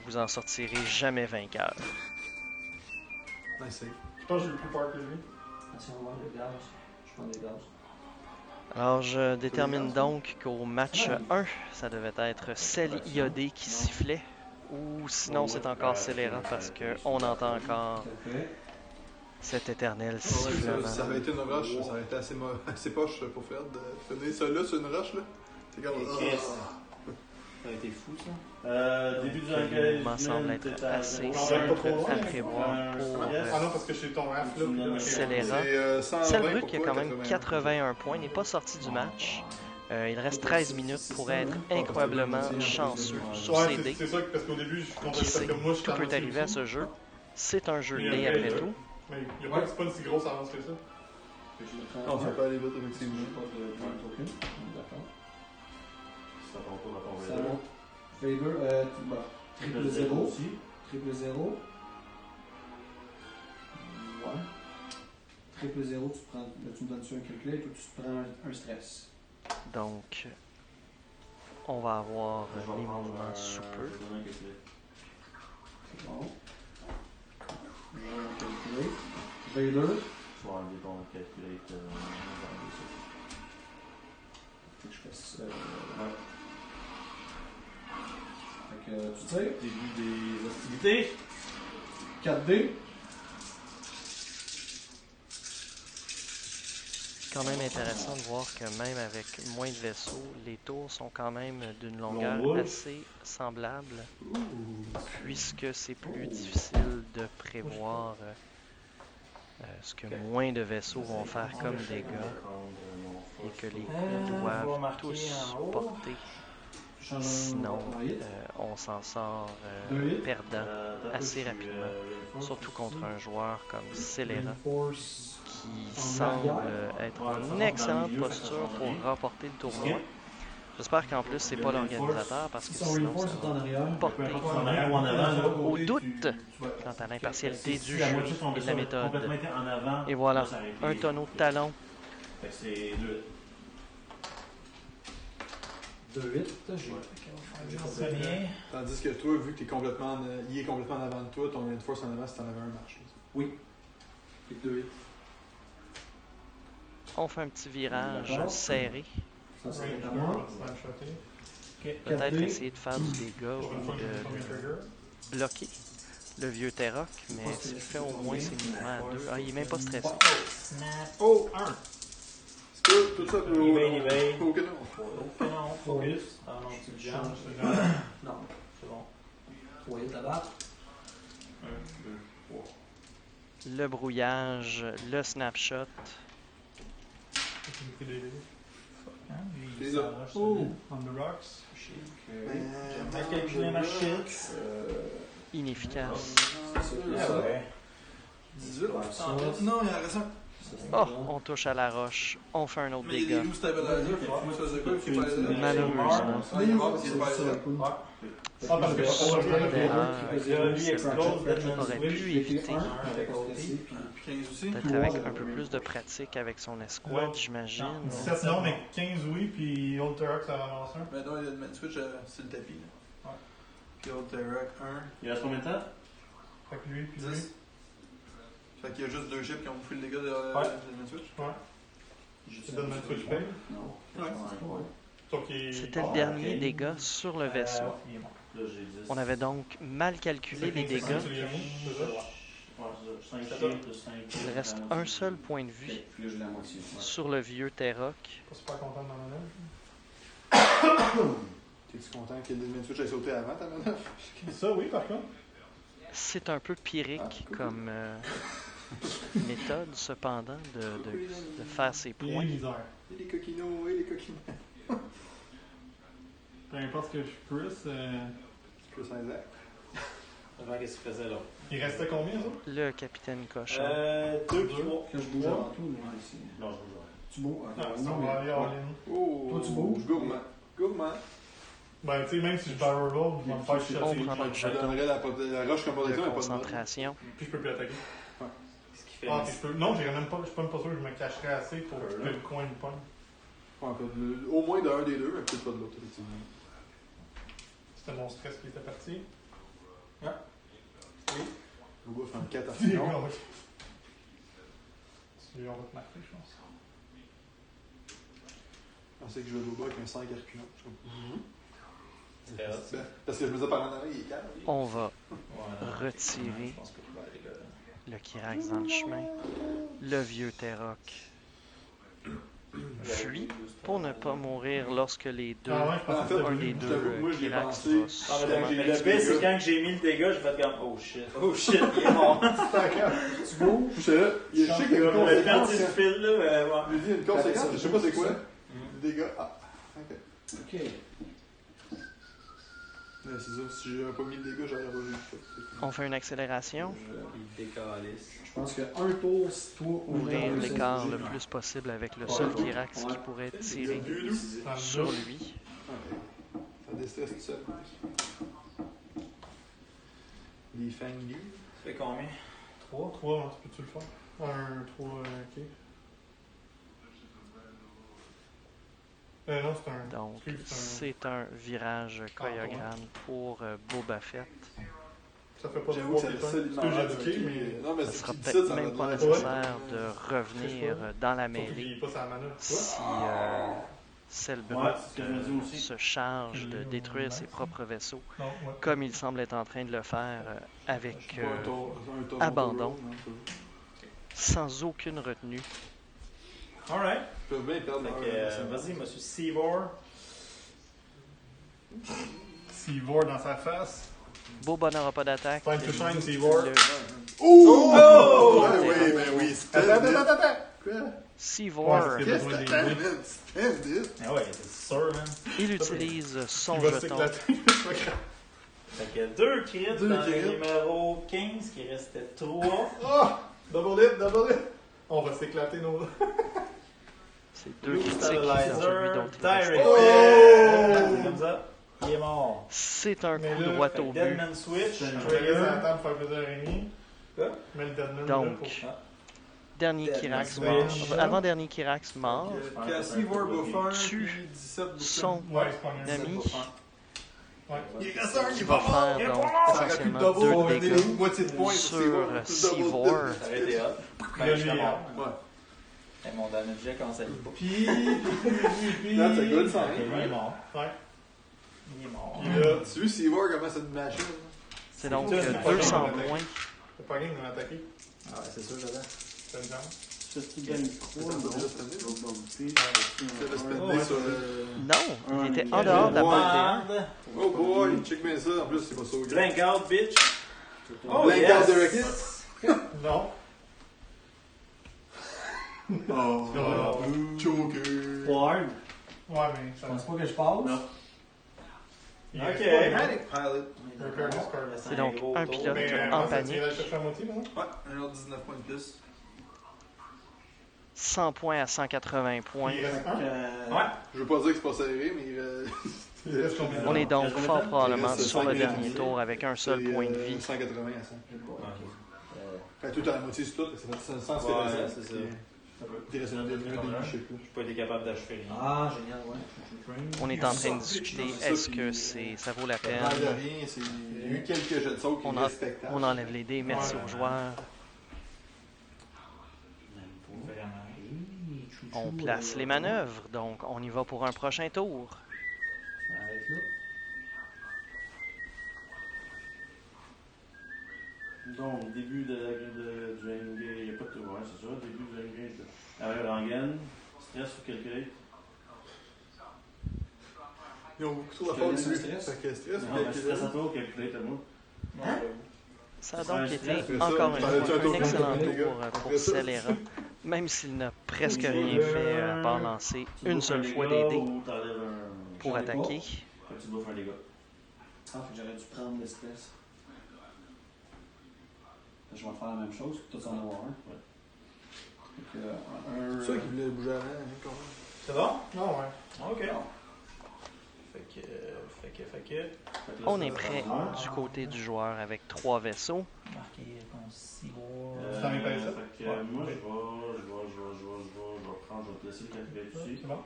Vous en sortirez jamais vainqueur. Nice. Je pense que j'ai le plus peur que lui. Si on va le gaz, je prends des gaz. Alors, je détermine donc qu'au match 1, ça devait être Cell Iodé qui sifflait, ou sinon c'est encore Scélérat parce qu'on entend encore cet éternel sifflement. Ça avait été une rush, ça aurait été assez poche pour Fred de finir ça là sur une rush là. C'est comme Ça a été fou ça. Début du engagement. M'en semble être assez simple à prévoir pour Ah non, parce que j'ai ton F là. Scélérat. Cell Brute qui a quand même 81 points, n'est pas sorti du match. Il reste 13 minutes pour être incroyablement chanceux sur ses dés. C'est ça, parce qu'au début, je comptais Qui parce sait, que moi, je tout peut arriver à ce jeu. C'est un jeu de dés après tout. Mais il n'y a pas une si grosse avance que ça. On peut pas aller vite avec ses mots. D'accord. Ça tombe pas dans ton Ça radar. monte. Fader, triple 0 aussi. Triple 0. Ouais. Triple 0, tu me donnes un calcul et toi tu te prends un stress. Donc, on va avoir les mouvements sous peu. C'est bon. Je vais calculer. Vader. Tu vas enlever ton calculate. Faut que je fasse ça. Fait que tu tires. Début des hostilités. 4D. Quand même intéressant de voir que même avec moins de vaisseaux, les tours sont quand même d'une longueur assez semblable, puisque c'est plus difficile de prévoir ce que moins de vaisseaux vont faire comme dégâts et que les coups doivent tous porter. Sinon, on s'en sort perdant assez rapidement, surtout contre un joueur comme Scélérat qui semble être en excellente posture pour remporter le tournoi. J'espère qu'en plus, c'est pas l'organisateur parce que sinon, ça va porter au doute quant à l'impartialité du jeu et de la méthode. Et voilà, un tonneau de talon. 2-8, Tandis que toi, vu que t'es complètement, il est complètement en avant de toi, ton reinforce en avant, si t'en avais un marche. Oui. Et 2-8. On fait un petit virage serré. Ça, c'est à moi. Peut-être essayer de faire du dégât ou de bloquer le vieux Terroc, mais s'il fait au moins ses mouvements à 2. Ah, il est même pas stressé. Oh, 1! Tout ça pour au canon. Focus. Ah non, tu le jambes. Non. C'est bon. 3 hits à battre. 1, 2, 3. Le brouillage, le snapshot. C'est là. On the rocks. J'ai mal calculé ma shit. Inefficace. Ah ouais. 18. Non, il en reste un. Oh, on touche à la roche. On fait un autre Mais il y a dégât. des 12 stabilizers. Moi, ça faisait quoi? Il faut faire Malheureusement. Ah, il est mort parce qu'il est pas là. Ah, parce que Lui explose, aurait pu éviter. Puis 15 aussi. Peut-être avec un peu plus de pratique avec son escouade, j'imagine. 17 non, mais 15 oui, puis Old Turok ça ramasse un. Maintenant, il y a le main switch sur le tapis. Ouais. Puis Old Terrac, 1. Il reste combien de temps? Fait que lui, puis lui. 10. Fait qu'il y a juste 2 chips qui ont pris le dégât de Ouais. le main switch. Ouais. Tu donnes le switch paye. Non. Ouais. Sauf qu'il. C'était le dernier dégât sur le vaisseau. Il est mort. Là, j'ai 10. On avait donc mal calculé les dégâts. C'est ça. Ouais, c'est ça. 5 chiens plus 5. Il reste un seul point de vue Puis là, j'ai la moitié. Ouais. sur le vieux Terroc. Pas super content de ma manœuvre. T'es-tu content que le main switch ait sauté avant ta manœuvre? Ça, oui, par contre. C'est un peu pyrrhique comme méthode, cependant, de faire ses Et points. misère. Et les coquinots, et les coquinots. Peu importe ce que je puisse. Chris Isaac. Avant, qu'est-ce qu'il faisait là? Il restait combien, ça? Le capitaine Cochon. 2 puis 3. Que je bouge avant tout, moi, ici. Non, je vous Tu bouges. Ah, ça, on va aller en ligne. Oh, Toi, tu bouges? Gourmand. Gourmand. Ben, tu sais, même si je barrel roll, je vais me faire On chasser. prend notre Je jeton donnerais la roche comme de protection, mais pas de mode. concentration. Puis je peux plus attaquer. Qu'est-ce qu'il fait? Ah, puis je peux. Non, j'irais même pas. Je suis même pas sûr que je me cacherais assez pour que le coin me pogne. Au moins d'un des deux, mais peut-être pas de l'autre, effectivement. C'était mon stress qui était parti. Le gars fait un 4 à Si, fond. on va te marquer, je pense. Je pensais que je jouais au bas avec un 5 Herculon. Parce que je me disais par en arrière, il est calme. On va retirer le Kyrax dans le chemin. Le vieux Terroc fuit pour ne pas mourir lorsque les deux, Ah ouais, je pense que un des deux moi, j'y ai Kyrax pensé. va sûrement- Le pire, c'est quand j'ai mis le dégât, j'ai fait comme oh shit, il est mort. Tu bouges? Je sais là, je sais qu'il y a une La partie du conséquence. fil là, ouais. Il dit une conséquence, je sais pas c'est quoi. Des dégâts. Ah, ok. Ok. Mais c'est ça, si j'avais pas mis le dégât, j'aurais pas vu. On fait une accélération, Il décalisse. Je pense qu'un tour, si toi ou ouvrir moi, l'écart c'est- le plus possible avec le seul Kyrax qui pourrait tirer sur lui. Ça déstresse tout seul. Les fangus. Ça fait combien? 3, peux-tu le faire? 1, 3, ok. Non, c'est un. Donc, excuse, c'est un virage choréogramme pour Boba Fett. Ça fait pas J'avoue 3 que c'est pépins. solidement Ce que j'ai raté, indiqué, mais. non, mais Ce c'est sera qui dit peut-être ça, même pas l'air- nécessaire de revenir dans la Sauf qu'il mêlée est pas sa manœuvre. si Selbrut Ouais, c'est ce que je me dis aussi. se charge de détruire ses propres vaisseaux, Non, ouais. comme il semble être en train de le faire avec Pas un tour- un tour- abandon. non, sans aucune retenue. Alright. Ils peuvent bien perdre Fait que, vas-y, monsieur Seavor. Seavor dans sa face. Boba n'aura pas d'attaque. Time to shine, Seavor. Le Oh! Oh! Ouais, oui, ben oui, Attends. Quoi? Sivor, Ouais, Qu'est-ce que t'attends, man? Spam this! Ah ouais, c'est sûr, man. il utilise son Il va jeton. s'éclater. C'est pas grave. Fait que 2 crits Deux dans crits. le numéro 15, qui restait 3. Oh! Double hit. On va s'éclater nos. C'est 2 Blue critiques dans celui Stabilizer, dont il Direct reste. Oh! Hit. C'est comme ça. Il est mort. C'est un Mais coup là, droit Fait au que but. Deadman Switch, Je vais laisser Trigger. la table faire plaisir à Rémi. Quoi? Mets le Deadman Donc, là pour. Dernier Deadman Kirax Switch. mort. Avant-dernier Kirax mort. Cassie, War, Buffer, Tue puis 17 bouffons. Son Ouais, c'est pas mieux. ami Ouais. Il reste un qui va faire donc essentiellement 2 dégâts moitié de points sur Sivor. Ça aurait été hot. Il y a Ben, je lui, suis mort. Ouais. Et mon damage jet commence à être pas. Puis. That's a good Ok, sign. il est mort. Ouais. Il est mort. Puis là, Tu vois, Seawar commence à te machine. C'est donc C'est pas 200 grave. points. t'as pas gagné de m'attaquer. Ah ouais, c'est sûr, j'avais. T'as une chance. Je te gagne 3, non? Tu l'as spendé sur le... Non, il était en dehors de la portée 1. Oh boy, check bien ça. En plus, c'est pas ça. Blank out, bitch. Oh, Blank yes. out de Rocket. Non. Oh, choker. Ward, Ouais, mais Je ça. pense pas que je passe. Non. Il Ok. reste pas grand. Panic Pilot. Repair discard. C'est donc un pilote Mais en moi, ça panique. tire à chercher à moitié, non? Ouais, un autre 19 points de plus. 100 points à 180 points. Il reste un. Ouais. Je veux pas dire que c'est pas serré, mais Il reste combien? On est donc fort probablement Il reste sur le 5 dernier minutes. tour avec un seul point de vie. 180 à 100. Fait tout à la moitié, c'est tout. Ça fait 100, c'était Ouais, resté. c'est ça. T'es resté dans le demi, je sais plus. J'ai pas été capable d'achever rien. Ah, génial, ouais. On est en train de discuter, est-ce que ça vaut la Ça a l'air de peine? rien, c'est... Il y a eu quelques jeux de saut qui On, sont en- respectables. on enlève les dés, merci aux joueurs. Vraiment. On place les manœuvres, donc on y va pour un prochain tour. Arrête là. donc, début du endgame, il n'y a pas de tour, ouais, c'est ça, début du endgame. Arrière Rangen, stress ou calculate. Ils ont beaucoup trop Je te d'affaires laisse un dessus. stress. Fait que stress, Non, mais stress à toi ou calculate à moi. Ça a donc été Après ça, encore une t'en as-tu fois un un tour excellent de dégâts? tour pour Celera, même s'il n'a presque rien fait à part lancer une seule fois des dés Ou t'enlèves un... pour J'en ai attaquer. Fait que tu bouffes un dégât. Ah, fait que j'aurais dû prendre l'espèce. Je vais faire la même chose, tout en avoir un. Ouais. Fait que, un... C'est ça qui voulait bouger avant, hein, quand même. C'est bon? Non, ouais. Ok. Fait que. Fait que là, On ça est va prêt faire un. du côté du joueur avec 3 vaisseaux. Marqué ton Seawar. Ça m'épelle ça? Fait que moi, je vais prendre, je vais te laisser le calculer C'est dessus. bon?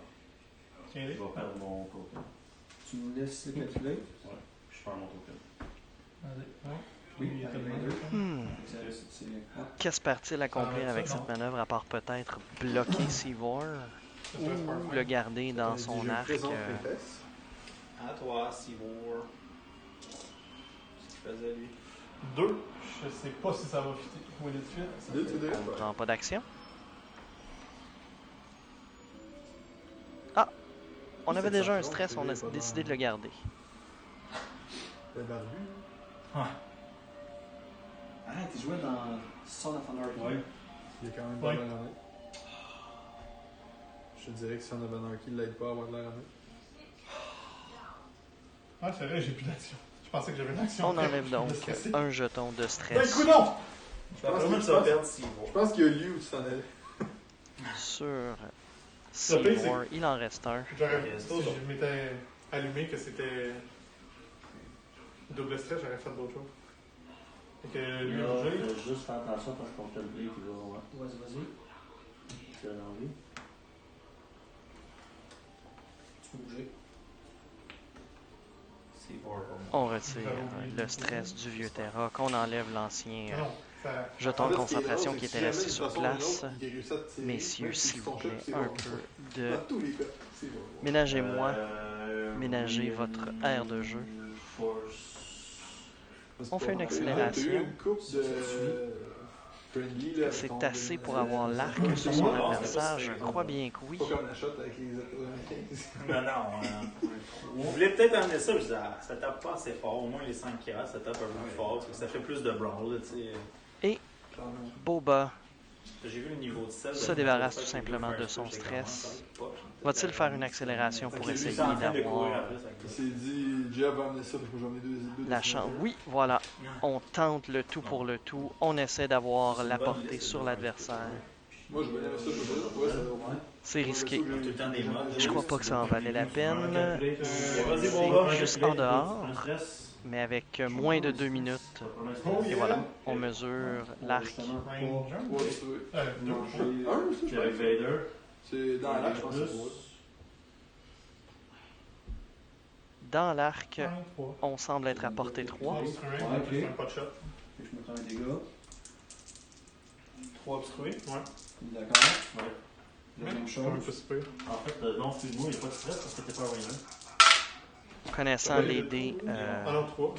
Je vais perdre mon token. Tu me laisses le calculer? Je perds mon token. Vas-y. Ouais. Oui, Il y a avec tellement les de- deux. Hmm. C'est... Ah, Qu'espère-t-il accomplir Ah, avec ça, cette manœuvre à part peut-être bloquer Sivor Ça ou serait super le garder dans son Je arc? présente les fesses. À toi, Seawar. Qu'est-ce qu'il faisait lui? 2. Je sais pas si ça va fitter. Où il est de suite? Ça Deux, fait- tu deux. On ne prend pas d'action. Ah! On avait déjà un stress, on a décidé de le garder. Le barbu. Arrête, il jouait dans Son of Anarchy. Ouais. Il est quand même Ouais. pas dans l'armée. Je te dirais que si on a Anarchy, il l'aide pas à avoir de l'armée. Ah, c'est vrai, j'ai plus d'action. Je pensais que j'avais une action. On enlève donc Je me stressais. un jeton de Ben, stress coup non! D'après moi, tu vas perdre Seawar. Je pense qu'il y a lieu où tu t'en allais. sur Le pire, Seymour. Il en reste un. J'aurais, Ok, si c'est autre. je m'étais allumé que c'était double stress, j'aurais fait d'autres choses. Fait que lui, Là, j'ai. fais juste faire attention quand je compte le blé qui va. Vas-y. Tu as l'envie. Tu peux bouger. Seawar pour moi. On retire le stress du vieux Terra, qu'on enlève l'ancien Non, ça. jeton En de fait, ce qui est concentration drôle, qui c'est était que si resté jamais, sur d'une façon ou d'une place. autre, il réussit à tirer, Messieurs, même si s'il son vous shot, plaît, c'est un bon. peu de... Dans tous les cas, c'est bon. Ménagez-moi. Ménagez oui, votre aire de jeu. Force. On fait une T'as eu accélération. une coupe de friendly, là, avec C'est ton- assez pour avoir l'arc sur son adversaire. Je crois bien que oui. Pas comme la shot avec les 95. Non, non. Vous voulez peut-être amener ça, je disais, ah, ça tape pas assez fort. Au moins les 5 qui restent, ça tape un peu plus fort. Parce que ça fait plus de brawl, là, tu sais. Boba J'ai vu le niveau de sel. Se débarrasse tout simplement de son stress. Va-t-il faire une accélération pour essayer d'avoir C'est dit, Jeff va amener ça parce que j'en ai deux la chance? Oui, voilà. On tente le tout pour le tout. On essaie d'avoir la portée sur l'adversaire. Moi, je vais aimer ça, je vais ça. C'est risqué. Tout le temps des modes. Je crois pas que ça en valait la peine. Vas-y, C'est bon, juste en dehors, mais avec moins de 2 minutes. Et voilà, on mesure l'arc. Puis avec Vader. C'est dans l'arc, je pense que c'est ça. Dans l'arc, on semble être à portée 3. Ok. Pas de shot. Je me prends un dégât. 3 obstrués. Ouais. D'accord. Ouais. La même chose. Quand même pas si pire. En fait, non, excuse-moi, il n'y a pas de stress parce que t'es pas un winner. Connaissant les dés Ah non, 3.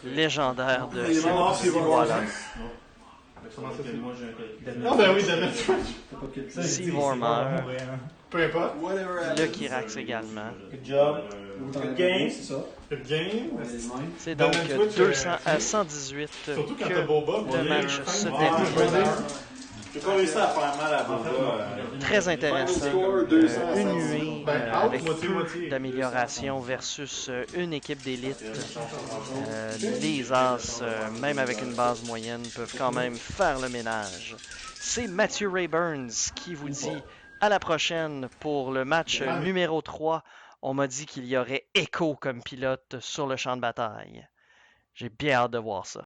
légendaires de Il est mort, c'est bon. voilà. Comment ça, c'est- Moi, j'ai un Ah ben oui, Damage. T'as pas de kit. Sea Warmer, Peu importe. Whatever. le Kyrax également. Good job. Good game. C'est ça. Good game. On est les mêmes. C'est donc Damage Switch, 200 à 118 Surtout quand t'as que Boba. le match se Ah, termine. J'ai pas réussi à faire mal à Boba. Très intéressant. Score, 200, Une nuée Ben, out, avec moitié-moitié. peu d'amélioration versus une équipe d'élite. Les As, même avec une base moyenne, peuvent quand même faire le ménage. C'est Mathieu Rayburns qui vous dit à la prochaine pour le match numéro 3. On m'a dit qu'il y aurait Echo comme pilote sur le champ de bataille. J'ai bien hâte de voir ça.